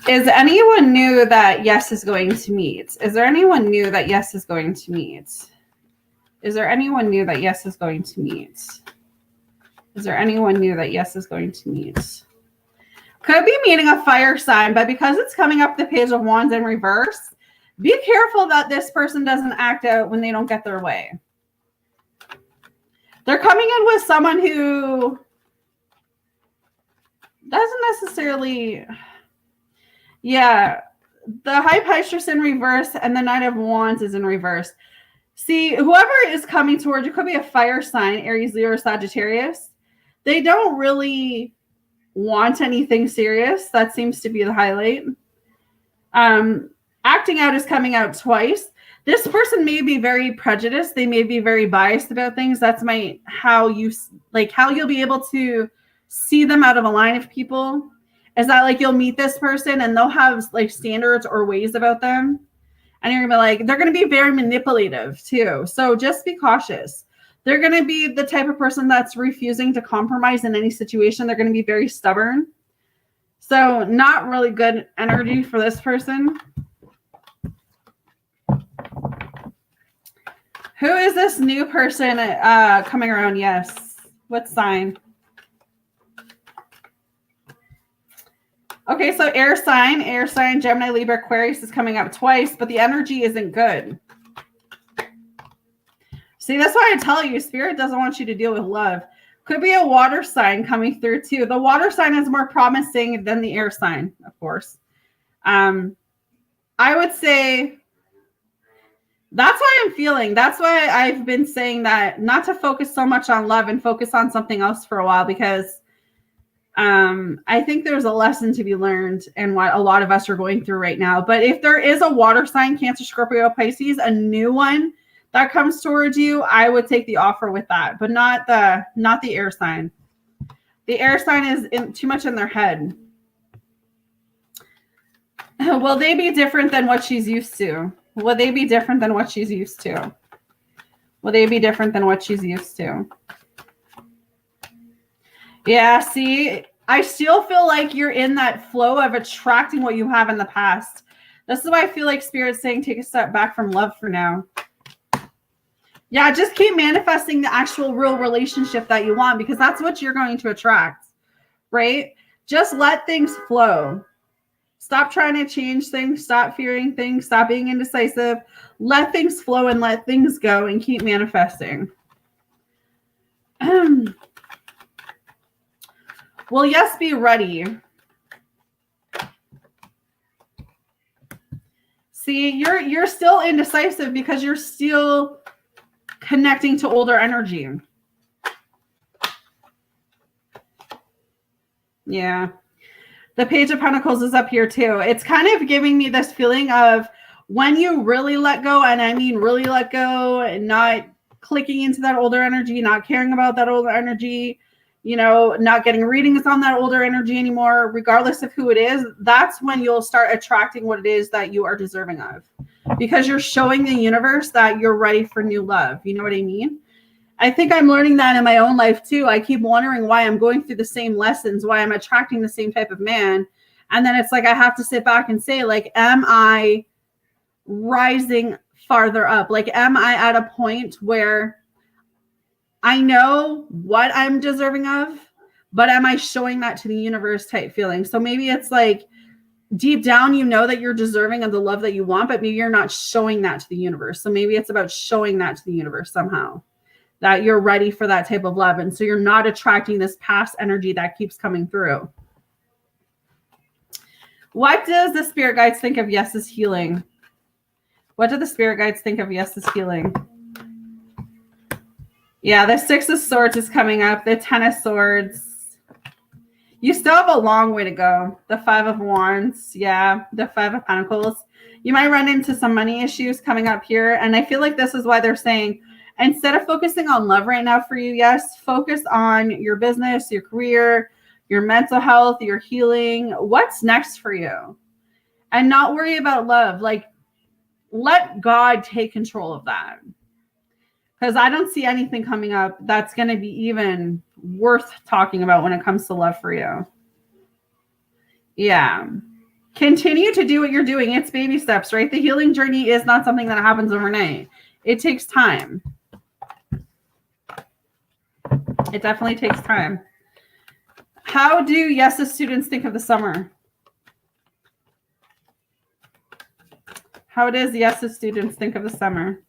Is anyone new that Yes is going to meet? Is there anyone new that Yes is going to meet? Is there anyone new that Yes is going to meet? Is there anyone new that Yes is going to meet? Could be meeting a fire sign, but because it's coming up the Page of Wands in reverse, be careful that this person doesn't act out when they don't get their way. They're coming in with someone who doesn't necessarily... Yeah, the High Priestess in reverse and the Knight of Wands is in reverse. See, whoever is coming towards you could be a fire sign, Aries, Leo, or Sagittarius. They don't really want anything serious. That seems to be the highlight. Acting out is coming out twice. This person may be very prejudiced. They may be very biased about things. That's how you'll be able to see them out of a line of people. Is that like you'll meet this person and they'll have like standards or ways about them. And you're going to be like, they're going to be very manipulative too. So just be cautious. They're going to be the type of person that's refusing to compromise in any situation. They're going to be very stubborn. So not really good energy for this person. Who is this new person coming around? Yes. What sign? Okay, so air sign, Gemini, Libra, Aquarius is coming up twice, but the energy isn't good. See, that's why I tell you, Spirit doesn't want you to deal with love. Could be a water sign coming through too. The water sign is more promising than the air sign, of course. I would say that's why I'm feeling. That's why I've been saying that not to focus so much on love and focus on something else for a while, because I think there's a lesson to be learned and what a lot of us are going through right now. But if there is a water sign, Cancer, Scorpio, Pisces, a new one that comes towards you, I would take the offer with that, but not the air sign. The air sign is too much in their head. Will they be different than what she's used to? Will they be different than what she's used to? Will they be different than what she's used to? Yeah, see, I still feel like you're in that flow of attracting what you have in the past. This is why I feel like Spirit's saying take a step back from love for now. Yeah, just keep manifesting the actual real relationship that you want, because that's what you're going to attract, right? Just let things flow. Stop trying to change things. Stop fearing things. Stop being indecisive. Let things flow and let things go and keep manifesting. Well, yes, be ready. See, you're still indecisive because you're still connecting to older energy. Yeah. The Page of Pentacles is up here too. It's kind of giving me this feeling of when you really let go, and I mean really let go, and not clicking into that older energy, not caring about that older energy, not getting readings on that older energy anymore, regardless of who it is, that's when you'll start attracting what it is that you are deserving of. Because you're showing the universe that you're ready for new love. You know what I mean? I think I'm learning that in my own life too. I keep wondering why I'm going through the same lessons, why I'm attracting the same type of man. And then it's like, I have to sit back and say, like, am I rising farther up? Like, am I at a point where I know what I'm deserving of, but am I showing that to the universe type feeling? So maybe it's like deep down, you know that you're deserving of the love that you want, but maybe you're not showing that to the universe. So maybe it's about showing that to the universe somehow, that you're ready for that type of love. And so you're not attracting this past energy that keeps coming through. What does the spirit guides think of yes is healing? What do the spirit guides think of yes is healing? Yeah, the Six of Swords is coming up. The Ten of Swords. You still have a long way to go. The Five of Wands. Yeah, the Five of Pentacles. You might run into some money issues coming up here. And I feel like this is why they're saying, instead of focusing on love right now for you, yes, focus on your business, your career, your mental health, your healing. What's next for you? And not worry about love. Like, let God take control of that. Because I don't see anything coming up that's going to be even worth talking about when it comes to love for you. Yeah. Continue to do what you're doing. It's baby steps, right? The healing journey is not something that happens overnight. It takes time. It definitely takes time. How do YES's students think of the summer? How does YES's students think of the summer?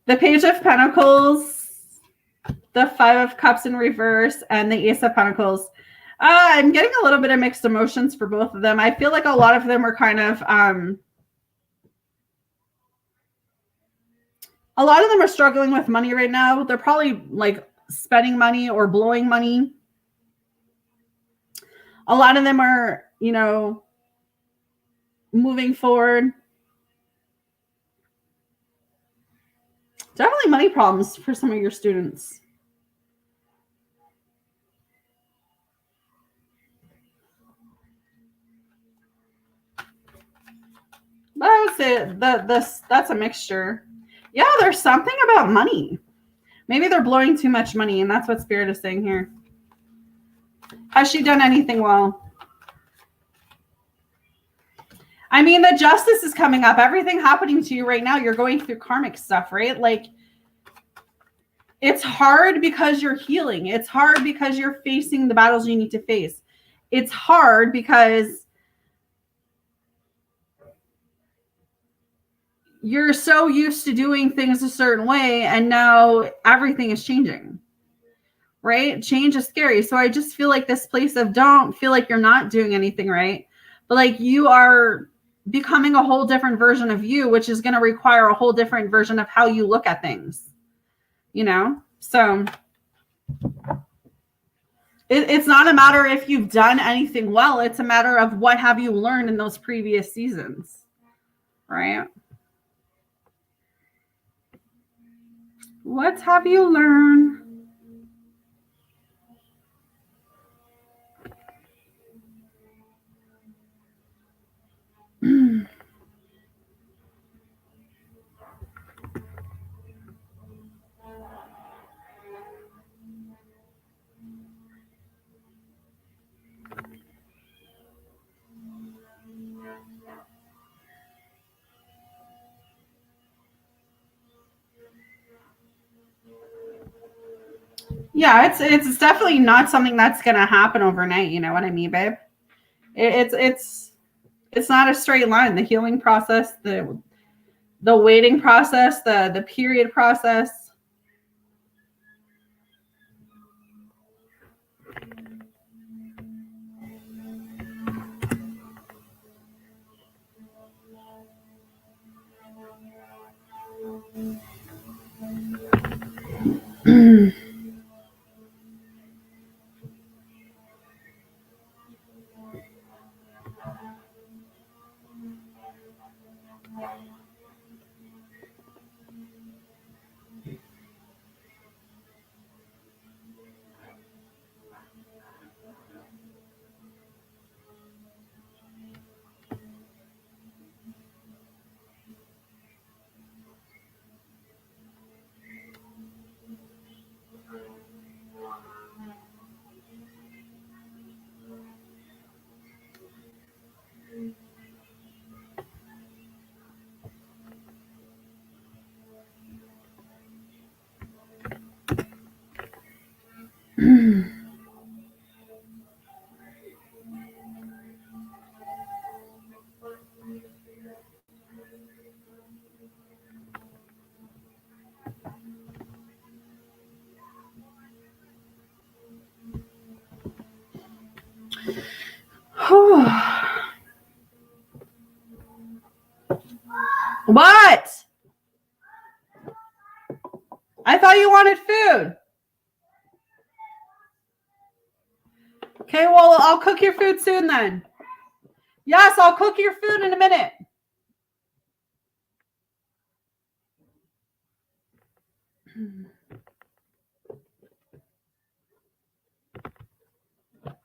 The Page of Pentacles, the Five of Cups in reverse, and the Ace of Pentacles. I'm getting a little bit of mixed emotions for both of them. I feel like a lot of them are kind of, a lot of them are struggling with money right now. They're probably like spending money or blowing money. A lot of them are, moving forward. Definitely money problems for some of your students. But I would say that's a mixture. Yeah, there's something about money. Maybe they're blowing too much money, and that's what Spirit is saying here. Has she done anything well? I mean, the justice is coming up. Everything happening to you right now, you're going through karmic stuff, right? Like, it's hard because you're healing. It's hard because you're facing the battles you need to face. It's hard because you're so used to doing things a certain way, and now everything is changing, right? Change is scary. So I just feel like this place of don't feel like you're not doing anything right, but like you are becoming a whole different version of you, which is going to require a whole different version of how you look at things, you know? So it's not a matter if you've done anything well. It's a matter of what have you learned in those previous seasons, right? What have you learned? Yeah, it's definitely not something that's gonna happen overnight. You know what I mean, babe? It's not a straight line. The healing process, the waiting process, the period process. What? I thought you wanted food. Okay, well, I'll cook your food soon then. Yes, I'll cook your food in a minute.